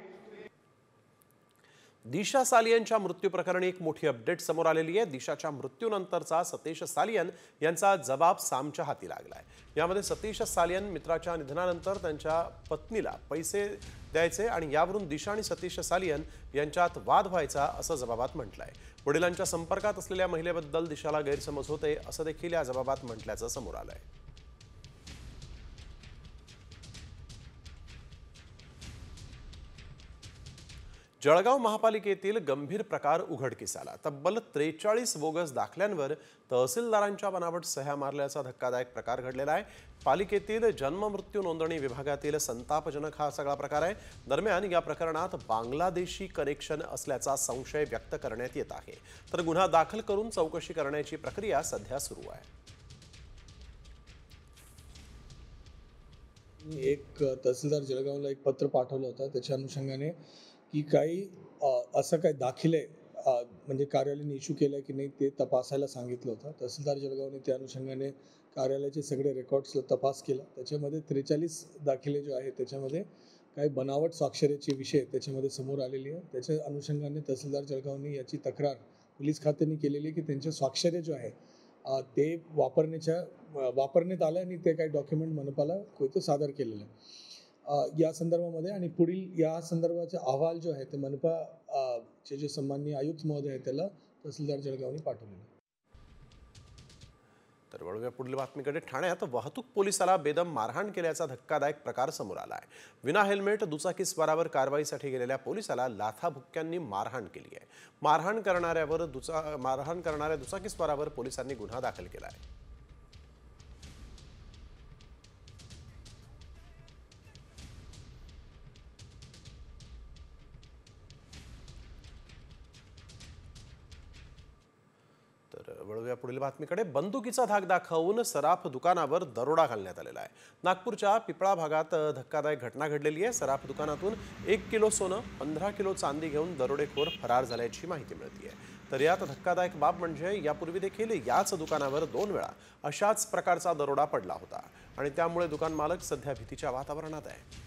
दिशा सालियनच्या मृत्यू प्रकरणी एक मोठी अपडेट समोर आलेली आहे। दिशाच्या मृत्यूनंतरचा सतीश सालियन यांचा जबाब सामच्या हाती लागलाय। यामध्ये सतीश सालियन मित्राच्या निधनानंतर त्यांच्या पत्नीला पैसे द्यायचे आणि यावरून दिशा आणि सतीश सालियन यांच्यात वाद व्हायचा असं जबाबात म्हटलंय। वडिलांच्या संपर्कात असलेल्या महिलेबद्दल दिशाला गैरसमज होते असं देखील या जबाबात म्हटल्याचं समोर आलंय। जळगाव महापालिकेतील गंभीर प्रकार उघडकीस आला। तब्बल 43 बोगस दाखल्यांवर तहसीलदारांच्या बनावट सह्या मारल्याचा धक्कादायक प्रकार घडलेला आहे। पालिकेतील जन्म मृत्यू नोंदणी विभागातील संतापजनक हा सगळा प्रकार आहे। दरम्यान या प्रकरणात बांगलादेशी कनेक्शन असल्याचा संशय व्यक्त करण्यात येत आहे, तर गुन्हा दाखल करून चौकशी करण्याची प्रक्रिया सध्या सुरू आहे। एक तहसीलदार जळगावला एक पत्र पाठवलं होतं, त्याच्या अनुषंगाने की काही असं काही दाखले म्हणजे कार्यालयाने इश्यू केलं की नाही ते तपासायला सांगितलं होतं। तहसीलदार जळगावने त्या अनुषंगाने कार्यालयाचे सगळे रेकॉर्ड्सला तपास केला। त्याच्यामध्ये 43 दाखले जो आहे त्याच्यामध्ये काही बनावट स्वाक्षरीचे विषय त्याच्यामध्ये समोर आलेली आहे। त्याच्या अनुषंगाने तहसीलदार जळगावने याची तक्रार पोलीस खात्याने केलेली आहे की त्यांचे स्वाक्षरी जो आहे ते वापरण्यात आलं आणि ते काही डॉक्युमेंट मनपाला कोणतं सादर केलेलं आहे या संदर्भामध्ये आणि पुढील या संदर्भाचा अहवाल जो आहे ते मनपा चे जे सन्माननीय आयुक्त महोदय आहे त्याला तहसीलदार जळगावने पाठवलेला आहे। तर वळूया पुढील बातमीकडे। ठाण्यात वाहतूक पोलिसाला बेदम मारहाण केल्याचा धक्कादायक प्रकार समोर आला आहे। विना हेल्मेट दुचाकीस्वारावर कारवाईसाठी गेलेल्या पोलिसाला लाथाबुक्क्यांनी मारहाण केली आहे। मारहाण करणाऱ्या दुचाकीस्वारावर पोलिसांनी गुन्हा दाखल केला आहे। वळूया पुढील बातमीकडे। बंदुकीचा धाक दाखवून सराफ दुकानावर दरोडा घालण्यात आलेला आहे। नागपूरच्या पिपळा भागात धक्कादायक घटना घडलेली आहे। सराफ दुकानातून 1 किलो सोनं 15 किलो चांदी घेऊन दरोडेखोर फरार झाल्याची माहिती मिळते आहे। तर यात धक्कादायक बाब म्हणजे यापूर्वी देखील याच दुकानावर 2 वेळा अशाच प्रकारचा दरोडा पडला होता आणि त्यामुळे दुकान मालक सध्या भीतीच्या वातावरणात आहे।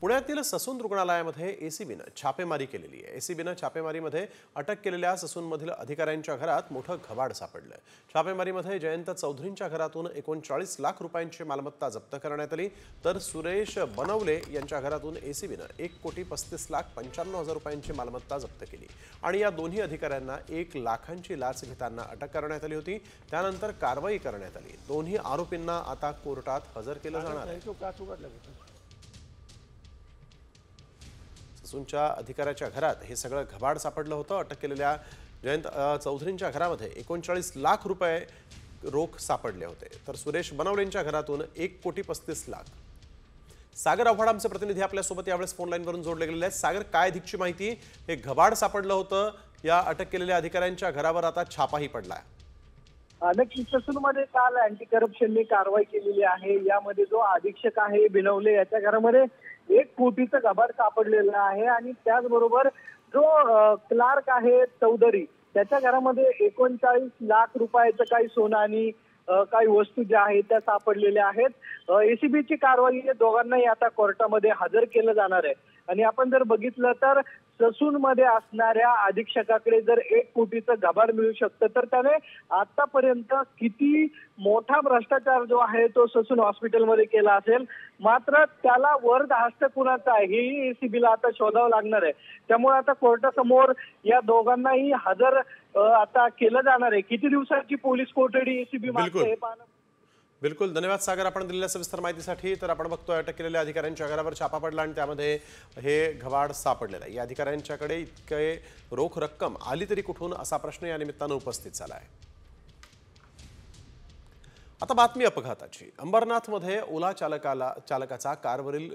पुण्यातील ससून रुग्णालयामध्ये एसीबीनं छापेमारी केलेली आहे। एसीबीनं छापेमारीमध्ये अटक केलेल्या ससूनमधील अधिकाऱ्यांच्या घरात मोठं घबाड सापडलं। छापेमारीमध्ये जयंत चौधरींच्या घरातून 39 लाख रुपयांची मालमत्ता जप्त करण्यात आली, तर सुरेश बनवले यांच्या घरातून एसीबीनं 1,35,95,000 रुपयांची मालमत्ता जप्त केली आणि या दोन्ही अधिकाऱ्यांना 1 लाखांची लाच घेताना अटक करण्यात आली होती। त्यानंतर कारवाई करण्यात आली। दोन्ही आरोपींना आता कोर्टात हजर केलं जाणार आहे। ससूनच्या अधिकाऱ्याच्या घरात हे सगळं घबाड सापडलं होतं। अटक केलेल्या जयंत चौधरींच्या घरामध्ये 39 लाख रुपये रोख सापडले होते, तर सुरेश बनवलेंच्या घरातून 1,35,00,000। सागर आव्हाड आमचे प्रतिनिधी आपल्यासोबत यावेळेस फोन लाईनवरून जोडले गेलेले आहेत। सागर, काय अधिकची माहिती? हे घबाड सापडलं होतं, या अटक केलेल्या अधिकाऱ्यांच्या घरावर आता छापाही पडलाय। नक्कीच ससूनमध्ये काल अँटी करप्शनने कारवाई केलेली आहे. यामध्ये जो अधीक्षक आहे बिनवले याच्या घरामध्ये 1 कोटीचं घबाड सापडलेलं आहे आणि त्याचबरोबर जो क्लार्क आहे चौधरी त्याच्या घरामध्ये 39 लाख रुपयाचं काही सोनं आणि काही वस्तू ज्या आहेत त्या सापडलेल्या आहेत. एसीबीची कारवाई दोघांनाही आता कोर्टामध्ये हजर केलं जाणार आहे. आणि आपण जर बघितलं तर ससूनमध्ये असणाऱ्या अधीक्षकाकडे जर 1 कोटीचं घबाड मिळू शकतं तर त्याने आतापर्यंत किती मोठा भ्रष्टाचार जो आहे तो ससून हॉस्पिटलमध्ये केला असेल. मात्र त्याला वर्ध हस्त कुणाचा आहे हेही एसीबीला आता शोधावं लागणार आहे. त्यामुळे आता कोर्टासमोर या दोघांनाही हजर आता केलं जाणार आहे. किती दिवसाची पोलीस कोठडी एसीबी मागते हे पाहणं. बिलकुल, धन्यवाद सागर आपण दिलेल्या सविस्तर माहितीसाठी. तर आपण बघतोय अटक केलेल्या अधिकाऱ्यांच्या घरावर छापा पडला आणि त्यामध्ये हे घबाड सापडलेलं आहे. या अधिकाऱ्यांच्याकडे इतके रोख रक्कम आली तरी कुठून असा प्रश्न या निमित्तानं उपस्थित झाला आहे. आता बातमी अपघाताची. अंबरनाथमध्ये ओला चालकाचा कारवरील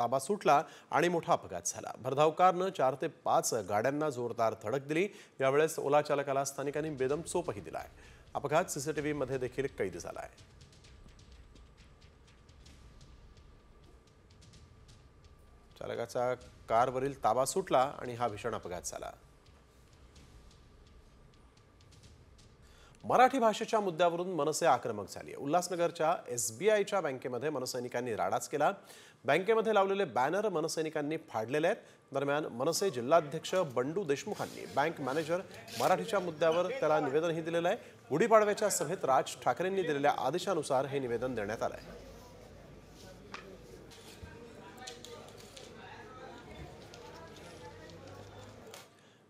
ताबा सुटला आणि मोठा अपघात झाला. भरधाव कारनं 4 ते 5 गाड्यांना जोरदार धडक दिली. यावेळेस ओला चालकाला स्थानिकांनी बेदम चोपही दिलाय. अपघात सीसीटीव्ही मध्ये देखील कैद झाला आहे. चालकाचा कारवरील ताबा सुटला आणि हा भीषण अपघात झाला. मराठी भाषेच्या मुद्द्यावरून मनसे आक्रमक झाली. उल्हासनगरच्या SBIच्या बँकेमध्ये मनसैनिकांनी राडाच केला. बँकेमध्ये लावलेले बॅनर मनसैनिकांनी फाडलेले आहेत. दरम्यान मनसे जिल्हाध्यक्ष बंडू देशमुखांनी बँक मॅनेजर मराठीच्या मुद्द्यावर त्याला निवेदनही दिलेलं आहे. गुढीपाडव्याच्या सभेत राज ठाकरेंनी दिलेल्या आदेशानुसार हे निवेदन देण्यात आलं आहे.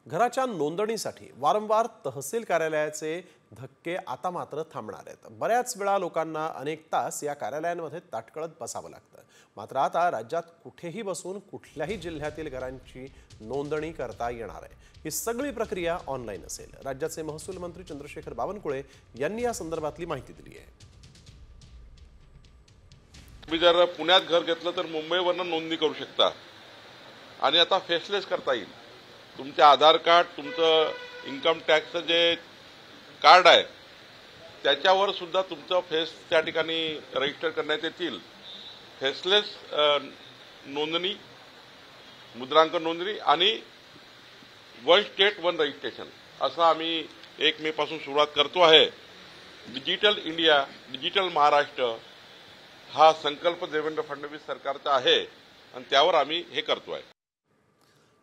घराच्या नोंदणीसाठी वारंवार तहसील कार्यालयाचे धक्के आता मात्र थांबणार आहेत. बऱ्याच वेळा लोकांना अनेक तास या कार्यालयांमध्ये ताटकळत बसावं लागतं. मात्र आता राज्यात कुठेही बसून कुठल्याही जिल्ह्यातील घरांची नोंदणी करता येणार आहे. ही सगळी प्रक्रिया ऑनलाईन असेल. राज्याचे महसूल मंत्री चंद्रशेखर बावनकुळे यांनी या संदर्भातली माहिती दिली आहे. तुम्ही जर पुण्यात घर घेतलं तर मुंबईवरनं नोंदणी करू शकता आणि आता फेसलेस करता येईल. तुमचे आधार कार्ड, तुमचं इन्कम टॅक्सचं जे कार्ड आहे त्याच्यावर सुद्धा तुमचं फेस त्या ठिकाणी रजिस्टर करण्यात येतील. फेसलेस नोंदणी, मुद्रांक नोंदणी आणि 1 स्टेट 1 रजिस्ट्रेशन असं आम्ही 1 मे पासून सुरुवात करतो आहे. डिजिटल इंडिया, डिजिटल महाराष्ट्र हा संकल्प देवेंद्र फडणवीस सरकारचा आहे आणि त्यावर आम्ही हे करतोय.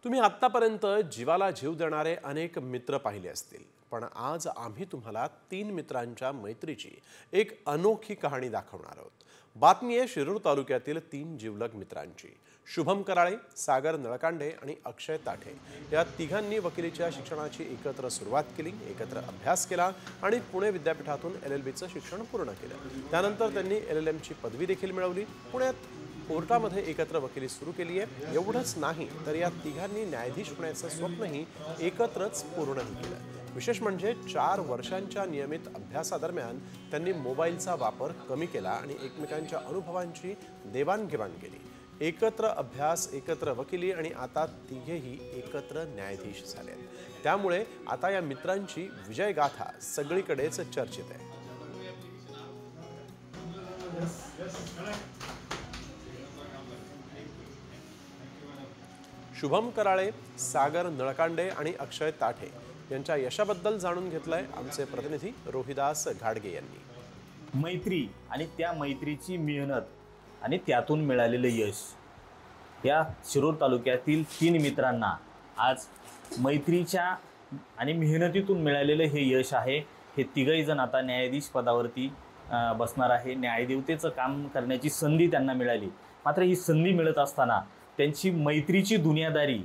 तुम्ही आत्तापर्यंत जीवाला जीव देणारे अनेक मित्र पाहिले असतील, पण आज आम्ही तुम्हाला 3 मित्रांच्या मैत्रीची एक अनोखी कहाणी दाखवणार आहोत. बातमी आहे शिरूर तालुक्यातील 3 जिवलग मित्रांची. शुभम कराळे, सागर नळकांडे आणि अक्षय ताठे या तिघांनी वकिलीच्या शिक्षणाची एकत्र सुरुवात केली, एकत्र अभ्यास केला आणि पुणे विद्यापीठातून LLBचं शिक्षण पूर्ण केलं. त्यानंतर त्यांनी LLMची पदवी देखील मिळवली. पुण्यात कोर्टामध्ये एकत्र वकिली सुरू केली आहे. एवढंच नाही तर या तिघांनी न्यायाधीश होण्याचं स्वप्नही एकत्रच पूर्णही केलं. विशेष म्हणजे 4 वर्षांच्या नियमित अभ्यासादरम्यान त्यांनी मोबाईलचा वापर कमी केला आणि एकमेकांच्या अनुभवांची देवाणघेवाण केली. एकत्र अभ्यास, एकत्र वकिली आणि आता तिघेही एकत्र न्यायाधीश झाले. त्यामुळे आता या मित्रांची विजयगाथा सगळीकडेच चर्चित आहे. शुभम कराळे, सागर नळकांडे आणि अक्षय ताठे यांच्या यशाबद्दल जाणून घेतलंय आमचे प्रतिनिधी रोहिदास घाडगे यांनी. मैत्री आणि त्या मैत्रीची मेहनत आणि त्यातून मिळालेलं यश, या शिरूर तालुक्यातील 3 मित्रांना आज मैत्रीच्या आणि मेहनतीतून मिळालेलं हे यश आहे. हे तिघही जण आता न्यायाधीश पदावरती बसणार आहे. न्यायदेवतेचं काम करण्याची संधी त्यांना मिळाली. मात्र ही संधी मिळत असताना त्यांची मैत्रीची दुनियादारी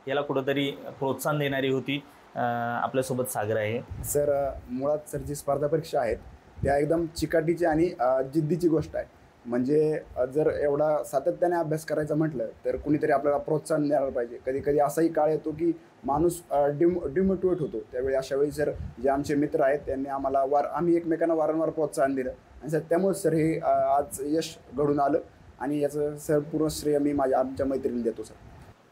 याला कुठंतरी प्रोत्साहन देणारी होती. आपल्यासोबत सागर आहे. सर, मुळात सर जी स्पर्धा परीक्षा आहेत त्या एकदम चिकाटीची आणि जिद्दीची गोष्ट आहे. म्हणजे जर एवढा सातत्याने अभ्यास करायचा म्हटलं तर कुणीतरी आपल्याला प्रोत्साहन द्यायला पाहिजे. कधी कधी असाही काळ येतो की माणूस डिमोटिवेट होतो. त्यावेळी अशावेळी सर जे आमचे मित्र आहेत त्यांनी आम्हाला आम्ही एकमेकांना वारंवार प्रोत्साहन दिलं आणि सर त्यामुळे सर हे आज यश घडून आलं आणि याचं सर पूर्ण श्रेय मी आमच्या मैत्रिणीला देतो. सर,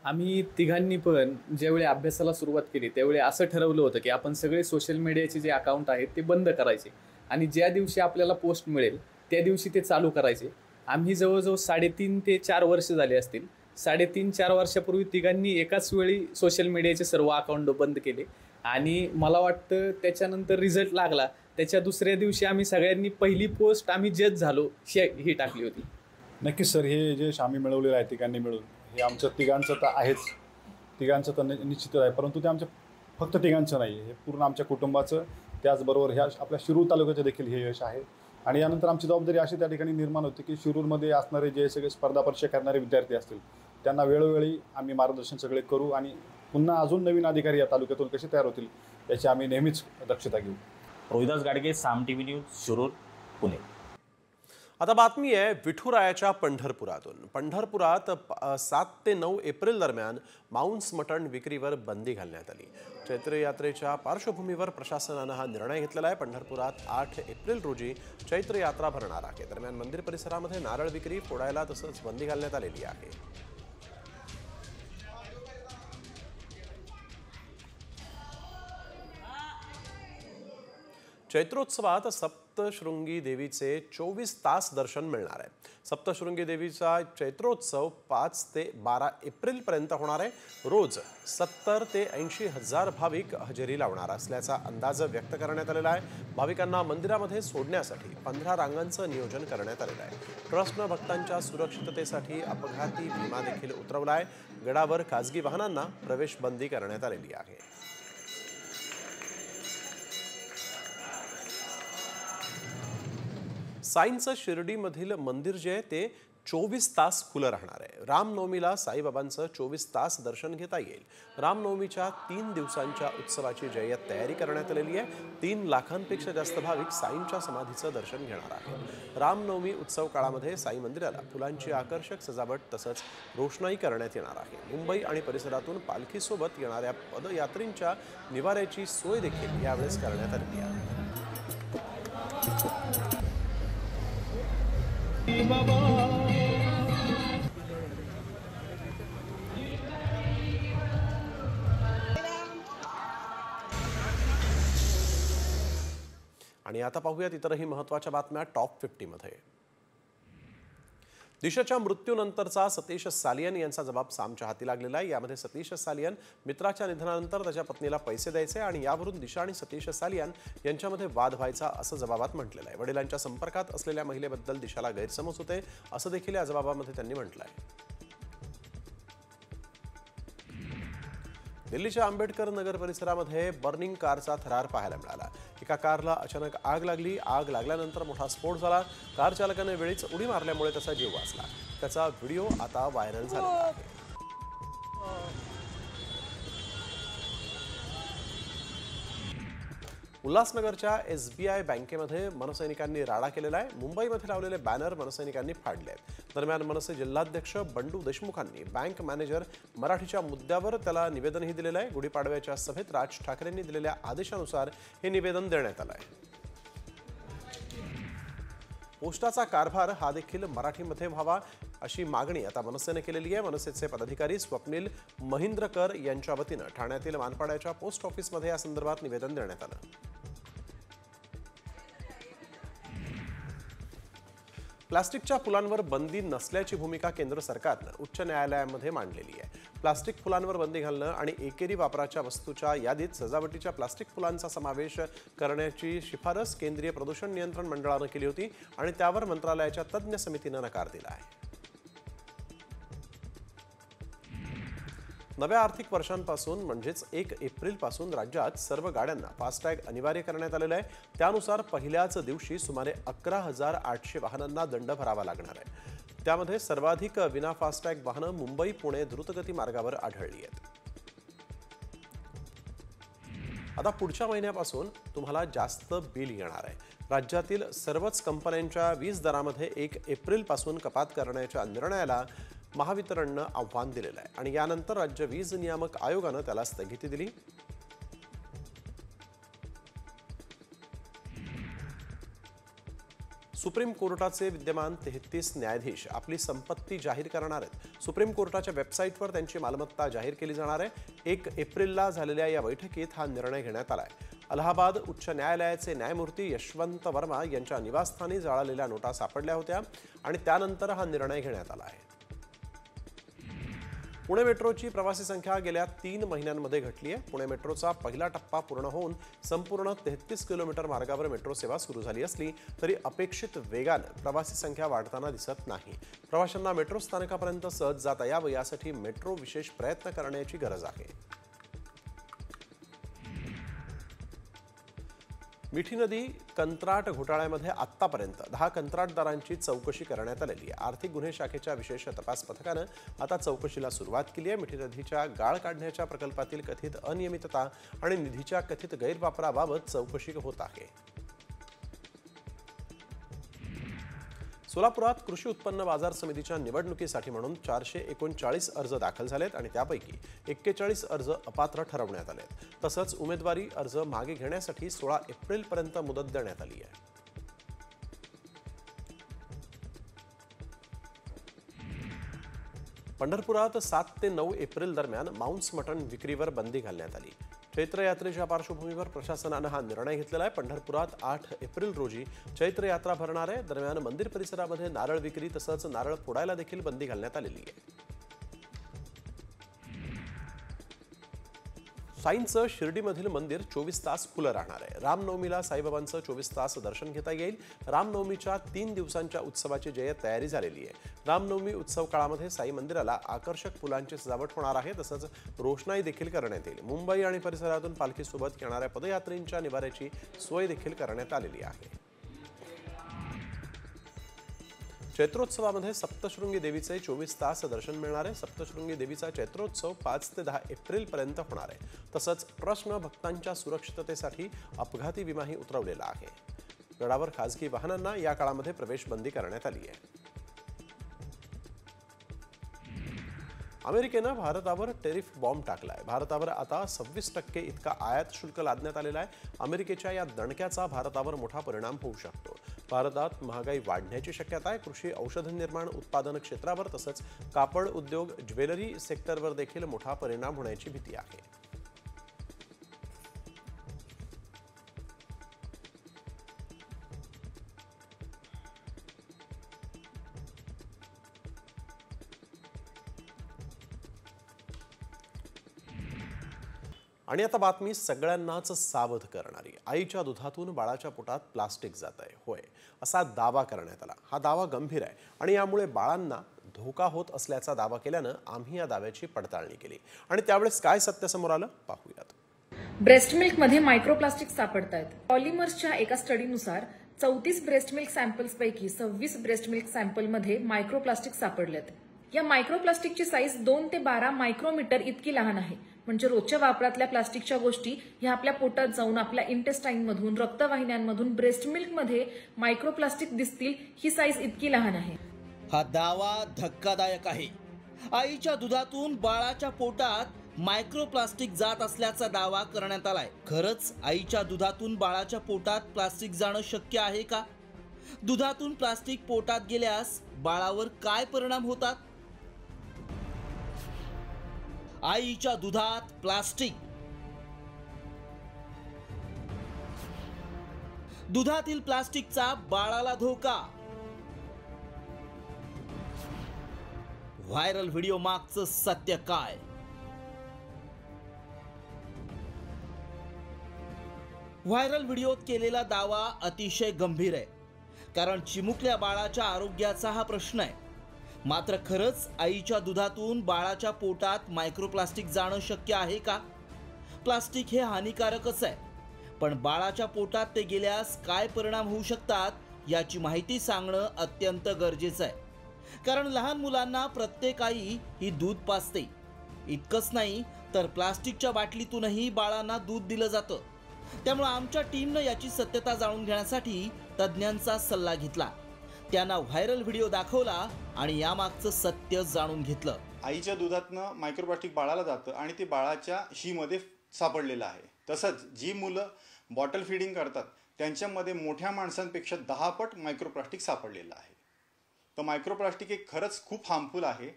आम्ही तिघांनी पण ज्यावेळी अभ्यासाला सुरुवात केली त्यावेळी असं ठरवलं होतं की आपण सगळे सोशल मीडियाचे जे अकाउंट आहेत ते बंद करायचे. आणि ज्या दिवशी आपल्याला पोस्ट मिळेल त्या दिवशी ते चालू करायचे. आम्ही जवळजवळ 3.5 ते 4 वर्ष झाले असतील. 3.5-4 वर्षापूर्वी तिघांनी एकाच वेळी सोशल मीडियाचे सर्व अकाउंट बंद केले आणि मला वाटतं त्याच्यानंतर रिझल्ट लागला. त्याच्या दुसऱ्या दिवशी आम्ही सगळ्यांनी पहिली पोस्ट आम्ही जज झालो ही टाकली होती. नक्कीच सर, हे जे आम्ही मिळवलेलं आहे तिघांनी मिळून, हे आमचं तिघांचं तर आहेच, तिघांचं तर निश्चितच आहे. परंतु ते आमच्या फक्त तिघांचं नाही, हे पूर्ण आमच्या कुटुंबाचं, त्याचबरोबर ह्या आपल्या शिरूर तालुक्याचं देखील हे यश आहे. आणि यानंतर आमची जबाबदारी अशी त्या ठिकाणी निर्माण होती की शिरूरमध्ये असणारे जे सगळे स्पर्धा परीक्षा करणारे विद्यार्थी असतील त्यांना वेळोवेळी आम्ही मार्गदर्शन सगळे करू आणि पुन्हा अजून नवीन अधिकारी या तालुक्यातून कसे तयार होतील याची आम्ही नेहमीच दक्षता घेऊ. रोहिदास गाडगे, साम टीव्ही न्यूज, शिरूर, पुणे. आता बातमी आहे विठुरायाच्या पंढरपुरातून. पंढरपुरात 7 ते 9 एप्रिल दरम्यान मांस मटण विक्रीवर बंदी घालण्यात आली. चैत्र यात्रेच्या पार्श्वभूमीवर प्रशासनानं हा निर्णय घेतलेला आहे. पंढरपुरात 8 एप्रिल रोजी चैत्र यात्रा भरणार आहे. दरम्यान मंदिर परिसरामध्ये नारळ विक्री, फोडायला तसंच बंदी घालण्यात आलेली आहे. चैत्रोत्सवात सप्तशृंगी देवीचे 24 तास दर्शन मिळणार आहे. सप्तशृंगी देवीचा चैत्रोत्सव 5 ते 12 एप्रिलपर्यंत होणार आहे. रोज 70 ते 80 हजार भाविक हजेरी लावणार असल्याचा अंदाज व्यक्त करण्यात आलेला आहे. भाविकांना मंदिरामध्ये सोडण्यासाठी 15 रांगांचं नियोजन करण्यात आलेलं आहे. ट्रस्टनं भक्तांच्या सुरक्षिततेसाठी अपघाती विमा देखील उतरवला आहे. गडावर खासगी वाहनांना प्रवेश बंदी करण्यात आलेली आहे. साईंचं शिर्डीमधील मंदिर जे आहे ते 24 तास खुलं राहणार आहे. रामनवमीला साईबाबांचं 24 तास दर्शन घेता येईल. रामनवमीच्या 3 दिवसांच्या उत्सवाची जय्यत तयारी करण्यात आलेली आहे. 3 लाखांपेक्षा जास्त भाविक साईंच्या समाधीचं दर्शन घेणार आहेत. रामनवमी उत्सव काळामध्ये साई मंदिराला फुलांची आकर्षक सजावट तसंच रोषणाई करण्यात येणार आहे. मुंबई आणि परिसरातून पालखीसोबत येणाऱ्या पदयात्रींच्या निवाऱ्याची सोय देखील यावेळेस करण्यात आलेली आहे. आणि आता पाहूयात इतरही महत्त्वाच्या बातम्या टॉप 50 मध्ये. दिशाच्या मृत्यूनंतरचा सतीश सालियन यांचा जबाब सामच्या हाती लागलेला आहे. यामध्ये सतीश सालियन मित्राच्या निधनानंतर त्याच्या पत्नीला पैसे द्यायचे आणि यावरून दिशा आणि सतीश सालियन यांच्यामध्ये वाद व्हायचा असं जबाबात म्हटलेलं आहे. वडिलांच्या संपर्कात असलेल्या महिलेबद्दल दिशाला गैरसमज होते असं देखील या जबाबामध्ये त्यांनी म्हटलं आहे. दिल्लीच्या आंबेडकर नगर परिसरामध्ये बर्निंग कारचा थरार पाहायला मिळाला. एका कारला अचानक आग लागली. आग लागल्यानंतर मोठा स्फोट झाला. कार चालकाने वेळीच उडी मारल्यामुळे त्याचा जीव वाचला. त्याचा व्हिडिओ आता व्हायरल झाला आहे. उल्हासनगरच्या SBI बँकेमध्ये मनसैनिकांनी राडा केलेला आहे. मुंबईमध्ये लावलेले बॅनर मनसैनिकांनी फाडले आहेत. दरम्यान मनसे जिल्हाध्यक्ष बंडू देशमुखांनी बँक मॅनेजर मराठीच्या मुद्द्यावर त्याला निवेदनही दिलेलं आहे. गुढीपाडव्याच्या सभेत राज ठाकरेंनी दिलेल्या आदेशानुसार हे निवेदन देण्यात आलं आहे. पोस्टाचा कारभार हा देखील मराठीमध्ये व्हावा अशी मागणी आता मनसेने केलेली आहे. मनसेचे पदाधिकारी स्वप्नील महिंद्रकर यांच्या वतीनं ठाण्यातील मानपाड्याच्या पोस्ट ऑफिसमध्ये या संदर्भात निवेदन देण्यात आलं. प्लास्टिकच्या फुलांवर बंदी नसल्याची भूमिका केंद्र सरकारनं उच्च न्यायालयामध्ये मांडलेली आहे. प्लास्टिक फुलांवर बंदी घालणं आणि एकेरी वापराच्या वस्तूच्या यादीत सजावटीच्या प्लास्टिक फुलांचा समावेश करण्याची शिफारस केंद्रीय प्रदूषण नियंत्रण मंडळानं केली होती आणि त्यावर मंत्रालयाच्या तज्ज्ञ समितीनं नकार दिला आहे. नव्या आर्थिक वर्षांपासून म्हणजेच 1 एप्रिलपासून राज्यात सर्व गाड्यांना फास्टॅग अनिवार्य करण्यात आलेला आहे. त्यानुसार पहिल्याच दिवशी सुमारे 11,800 वाहनांना दंड भरावा लागणार आहे. त्यामध्ये सर्वाधिक विना फास्टॅग वाहनं मुंबई पुणे द्रुतगती मार्गावर आढळली आहेत. आता पुढच्या महिन्यापासून तुम्हाला जास्त बिल येणार आहे. राज्यातील सर्वच कंपन्यांच्या वीज दरामध्ये 1 एप्रिलपासून कपात करण्याच्या निर्णयाला महावितरणनं आव्हान दिलेलं आहे आणि यानंतर राज्य वीज नियामक आयोगानं त्याला स्थगिती दिली. सुप्रीम कोर्टाचे विद्यमान 33 न्यायाधीश आपली संपत्ती जाहीर करणार आहेत. सुप्रीम कोर्टाच्या वेबसाईटवर त्यांची मालमत्ता जाहीर केली जाणार आहे. 1 एप्रिलला झालेल्या या बैठकीत हा निर्णय घेण्यात आला आहे. अलाहाबाद उच्च न्यायालयाचे न्यायमूर्ती यशवंत वर्मा यांच्या निवासस्थानी जळालेल्या नोटा सापडल्या होत्या आणि त्यानंतर हा निर्णय घेण्यात आला आहे. पुणे मेट्रोची प्रवासी संख्या गेल्या 3 महिन्यांमध्ये घटली आहे. पुणे मेट्रोचा पहिला टप्पा पूर्ण होऊन संपूर्ण 33 किलोमीटर मार्गावर मेट्रो सेवा सुरू झाली असली तरी अपेक्षित वेगानं प्रवासी संख्या वाढताना दिसत नाही. प्रवाशांना मेट्रो स्थानकापर्यंत सहज जाता यावं यासाठी मेट्रो विशेष प्रयत्न करण्याची गरज आहे. मिठी नदी कंत्राट घोटाळ्यामध्ये आतापर्यंत 10 कंत्राटदारांची चौकशी करण्यात आलेली आहे. आर्थिक गुन्हे शाखेच्या विशेष तपास पथकानं आता चौकशीला सुरुवात केली आहे. मिठी नदीच्या गाळ काढण्याच्या प्रकल्पातील कथित अनियमितता आणि निधीच्या कथित गैरवापराबाबत चौकशी होत आहे. सोलापुरात कृषी उत्पन्न बाजार समितीच्या निवडणुकीसाठी म्हणून 439 अर्ज दाखल झालेत आणि त्यापैकी 41 अर्ज अपात्र ठरवण्यात आलेत. तसंच उमेदवारी अर्ज मागे घेण्यासाठी 16 एप्रिलपर्यंत मुदत देण्यात आली आहे. पंढरपुरात 7 ते 9 एप्रिल दरम्यान मांस मटण विक्रीवर बंदी घालण्यात आली. चैत्र यात्रेच्या पार्श्वभूमीवर प्रशासनानं हा निर्णय घेतलेला आहे. पंढरपुरात 8 एप्रिल रोजी चैत्र यात्रा भरणार आहे. दरम्यान मंदिर परिसरामध्ये नारळ विक्री तसंच नारळ फोडायला देखील बंदी घालण्यात आलेली आहे. साईंचं शिर्डीमधील मंदिर 24 तास खुलं राहणार आहे. रामनवमीला साईबाबांचं 24 तास दर्शन घेता येईल. रामनवमीच्या 3 दिवसांच्या उत्सवाची जय्यत तयारी झालेली आहे. रामनवमी उत्सव काळामध्ये साई मंदिराला आकर्षक फुलांची सजावट होणार आहे. तसंच रोषणाई देखील करण्यात येईल. मुंबई आणि परिसरातून पालखीसोबत येणाऱ्या पदयात्रींच्या निवाऱ्याची सोय देखील करण्यात आलेली आहे. चैत्रोत्सवामध्ये सप्तशृंगी देवीचे 24 तास दर्शन मिळणार आहे. सप्तशृंगी देवीचा चैत्रोत्सव 5 ते 10 एप्रिलपर्यंत होणार आहे. तसंच प्रश्न भक्तांच्या सुरक्षिततेसाठी अपघाती विमाही उतरवलेला आहे. गडावर खासगी वाहनांना या काळामध्ये प्रवेश बंदी करण्यात आली आहे. अमेरिकेनं भारतावर टेरिफ बॉम्ब टाकलाय. भारतावर आता 26% इतका आयात शुल्क लादण्यात आलेला आहे. अमेरिकेच्या या दणक्याचा भारतावर मोठा परिणाम होऊ शकतो. भारतात महागाई वाढण्याची शक्यता आहे. कृषी, औषध निर्माण, उत्पादन क्षेत्रावर तसंच कापड उद्योग, ज्वेलरी सेक्टरवर देखील मोठा परिणाम होण्याची भीती आहे. आणि आता बातमी सगळ्यांनाच सावध करणारी. आईच्या दुधातून बाळाच्या पोटात प्लास्टिक जात आहे. होय, असा दावा करण्यात आला. हा दावा गंभीर आहे आणि यामुळे बाळांना धोका होत असल्याचा दावा केल्यानं आम्ही या दाव्याची पडताळणी केली आणि त्यावेळेस काय सत्य समोर आलं पाहूयात. ब्रेस्ट मिल्कमध्ये मायक्रोप्लास्टिक सापडत आहेत. पॉलिमर्सच्या एका स्टडीनुसार 34 ब्रेस्ट मिल्क सॅम्पल्सपैकी 26 ब्रेस्ट मिल्क सॅम्पलमध्ये मायक्रोप्लास्टिक सापडलेत. या मायक्रोप्लास्टिकची साईज 2 ते 12 मायक्रोमीटर इतकी लहान आहे. म्हणजे रोजच्या वापरातल्या प्लास्टिकच्या गोष्टी ह्या आपल्या पोटात जाऊन आपल्या इंटेस्टाईनमधून, रक्तवाहिन्यांमधून ब्रेस्ट मिल्कमध्ये मायक्रोप्लास्टिक दिसतील, ही साईज इतकी लहान आहे. हा दावा धक्कादायक आहे. आईच्या दुधातून बाळाच्या पोटात मायक्रोप्लास्टिक जात असल्याचा दावा करण्यात आलाय. खरंच आईच्या दुधातून बाळाच्या पोटात प्लास्टिक जाणं शक्य आहे का? दुधातून प्लास्टिक पोटात गेल्यास बाळावर काय परिणाम होतात? आईच्या दुधात प्लास्टिक. दुधातील प्लास्टिकचा बाळाला धोका. व्हायरल व्हिडिओ मागचं सत्य काय? व्हायरल व्हिडिओत केलेला दावा अतिशय गंभीर आहे. कारण चिमुकल्या बाळाच्या आरोग्याचा हा प्रश्न आहे. मात्र खरंच आईच्या दुधातून बाळाच्या पोटात मायक्रोप्लास्टिक जाणं शक्य आहे का? प्लास्टिक हे हानिकारकच आहे, पण बाळाच्या पोटात ते गेल्यास काय परिणाम होऊ शकतात याची माहिती सांगणं अत्यंत गरजेचं आहे. कारण लहान मुलांना प्रत्येक आई ही दूध पाजते. इतकंच नाही तर प्लास्टिकच्या बाटलीतूनही बाळांना दूध दिलं जातं. त्यामुळे आमच्या टीमनं याची सत्यता जाणून घेण्यासाठी तज्ज्ञांचा सल्ला घेतला. त्यांना व्हायरल व्हिडिओ दाखवला आणि यामागचं सत्य जाणून घेतलं. आईच्या दुधातनं मायक्रोप्लास्टिक बाळाला जातं आणि ते बाळाच्या शीमध्ये सापडलेलं आहे. तसंच जी मुलं बॉटल फीडिंग करतात त्यांच्यामध्ये मोठ्या माणसांपेक्षा 10 पट मायक्रोप्लास्टिक सापडलेलं आहे. तर मायक्रोप्लास्टिक हे खरंच खूप हार्मफुल आहे.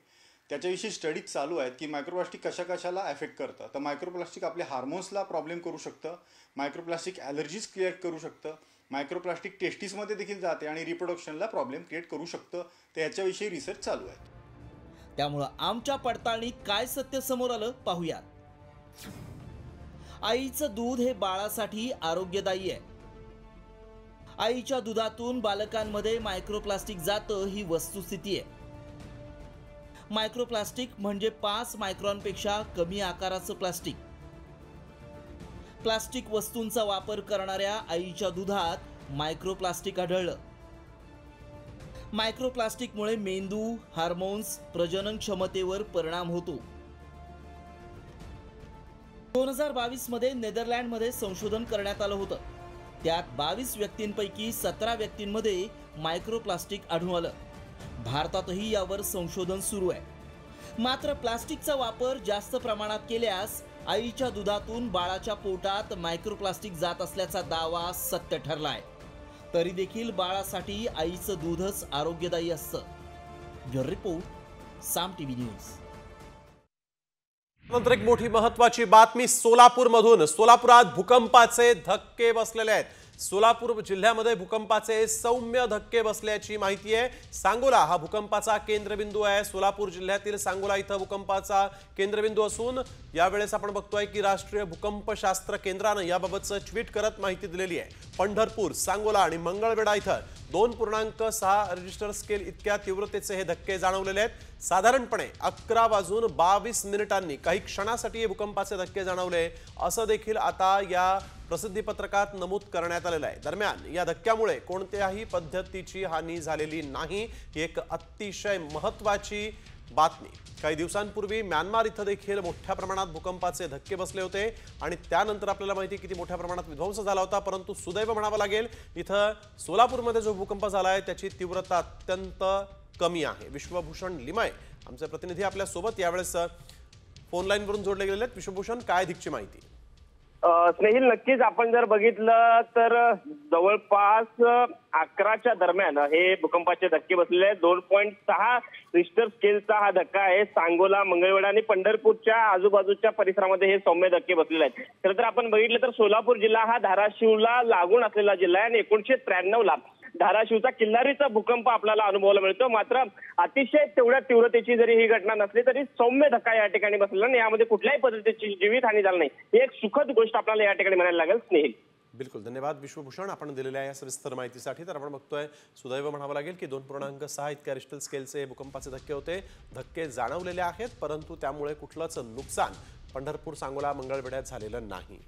त्याच्याविषयी स्टडीज चालू आहेत की मायक्रोप्लास्टिक कशाला अफेक्ट करतं. तर मायक्रोप्लास्टिक आपल्या हार्मोन्सला प्रॉब्लेम करू शकतं, मायक्रोप्लास्टिक ॲलर्जीज क्रिएट करू शकतं, मायक्रोप्लास्टिक टेस्टिसमध्ये देखील जाते आणि रिप्रोडक्शनला प्रॉब्लेम क्रिएट करू शकतं. तर याच्याविषयी रिसर्च चालू आहे. त्यामुळं आमच्या पडताळणीत काय सत्य समोर आलं पाहूयात. आईचं दूध हे बाळासाठी आरोग्यदायी आहे. आईच्या दुधातून बालकांमध्ये मायक्रोप्लास्टिक जातं ही वस्तुस्थिती आहे. मायक्रोप्लास्टिक म्हणजे 5 मायक्रॉनपेक्षा कमी आकाराचं प्लास्टिक. प्लास्टिक वस्तूंचा वापर करणाऱ्या आईच्या दुधात मायक्रोप्लास्टिक आढळलं. मायक्रोप्लास्टिकमुळे मेंदू, हार्मोन्स, प्रजनन क्षमतेवर परिणाम होतो. 2022 मध्ये नेदरलँडमध्ये संशोधन करण्यात आलं होतं. त्यात 22 व्यक्तींपैकी 17 व्यक्तींमध्ये मायक्रोप्लास्टिक आढळून आलं. भारतातही यावर संशोधन सुरू आहे. मात्र प्लास्टिकचा वापर जास्त प्रमाणात केल्यास आईच्या दुधातून बाळाच्या पोटात मायक्रोप्लास्टिक जात असल्याचा दावा सत्य ठरलाय. तरी देखील बाळासाठी आईचं दूधच आरोग्यदायी असतं. ब्युरो रिपोर्ट, साम टीव्ही न्यूज. नंतर एक मोठी महत्वाची बातमी सोलापूरमधून. सोलापुरात भूकंपाचे धक्के बसलेले आहेत. सोलापूर जिल्ह्यामध्ये भूकंपाचे सौम्य धक्के बसल्याची माहिती आहे. सांगोला हा भूकंपाचा केंद्रबिंदू आहे. सोलापूर जिल्ह्यातील सांगोला इथं भूकंपाचा केंद्रबिंदू असून यावेळेस आपण बघतोय की राष्ट्रीय भूकंपशास्त्र केंद्रानं याबाबतचं ट्विट करत माहिती दिलेली आहे. पंढरपूर, सांगोला आणि मंगळवेढा इथं 2.6 रिक्टर स्केल इतक्या तीव्रतेचे हे धक्के जाणवलेले आहेत. साधारणपणे 11:22 काही क्षणासाठी हे भूकंपाचे धक्के जाणवले असं देखील आता या प्रसिद्धी पत्रकात नमूद करण्यात आलेलं आहे. दरम्यान या धक्क्यामुळे कोणत्याही पद्धतीची हानी झालेली नाही, ही एक अतिशय महत्त्वाची बातमी. काही दिवसांपूर्वी म्यानमार इथं देखील मोठ्या प्रमाणात भूकंपाचे धक्के बसले होते आणि त्यानंतर आपल्याला माहिती किती मोठ्या प्रमाणात विध्वंस झाला होता. परंतु सुदैव म्हणावं लागेल इथं सोलापूरमध्ये जो भूकंप झाला आहे त्याची तीव्रता अत्यंत कमी आहे. विश्वभूषण लिमय आमचे प्रतिनिधी आपल्या सोबत यावेळेस फोन लाईन वरून जोडले गेलेले आहेत. विश्वभूषण, काय अधिकची माहिती? स्नेहिल, नक्कीच आपण जर बघितलं तर जवळपास 11च्या दरम्यान हे भूकंपाचे धक्के बसलेले आहेत. 2.6 रिक्टर स्केलचा हा धक्का आहे. सांगोला, मंगळवेढा आणि पंढरपूरच्या आजूबाजूच्या परिसरामध्ये हे सौम्य धक्के बसलेले आहेत. खरं तर आपण बघितलं तर सोलापूर जिल्हा हा धाराशिवला लागून असलेला जिल्हा आहे आणि 1993ला धाराशिवचा किल्लारीचा भूकंप आपल्याला अनुभवायला मिळतो. मात्र अतिशय तेवढ्या तीव्रतेची जरी ही घटना नसली तरी सौम्य धक्का या ठिकाणी बसलेला आणि यामध्ये कुठल्याही पद्धतीची जीवितहानी झाली नाही. ही एक सुखद गोष्ट आपल्याला या ठिकाणी म्हणायला लागेल. स्नेहिल, बिलकुल धन्यवाद विश्वभूषण आपण दिलेल्या या सविस्तर माहितीसाठी. तर आपण बघतोय सुदैव म्हणावं लागेल की 2.6 इतक्या रिक्टर स्केलचे भूकंपाचे धक्के होते. धक्के जाणवलेले आहेत परंतु त्यामुळे कुठलंच नुकसान पंढरपूर, सांगोला, मंगळवेढ्यात झालेलं नाही.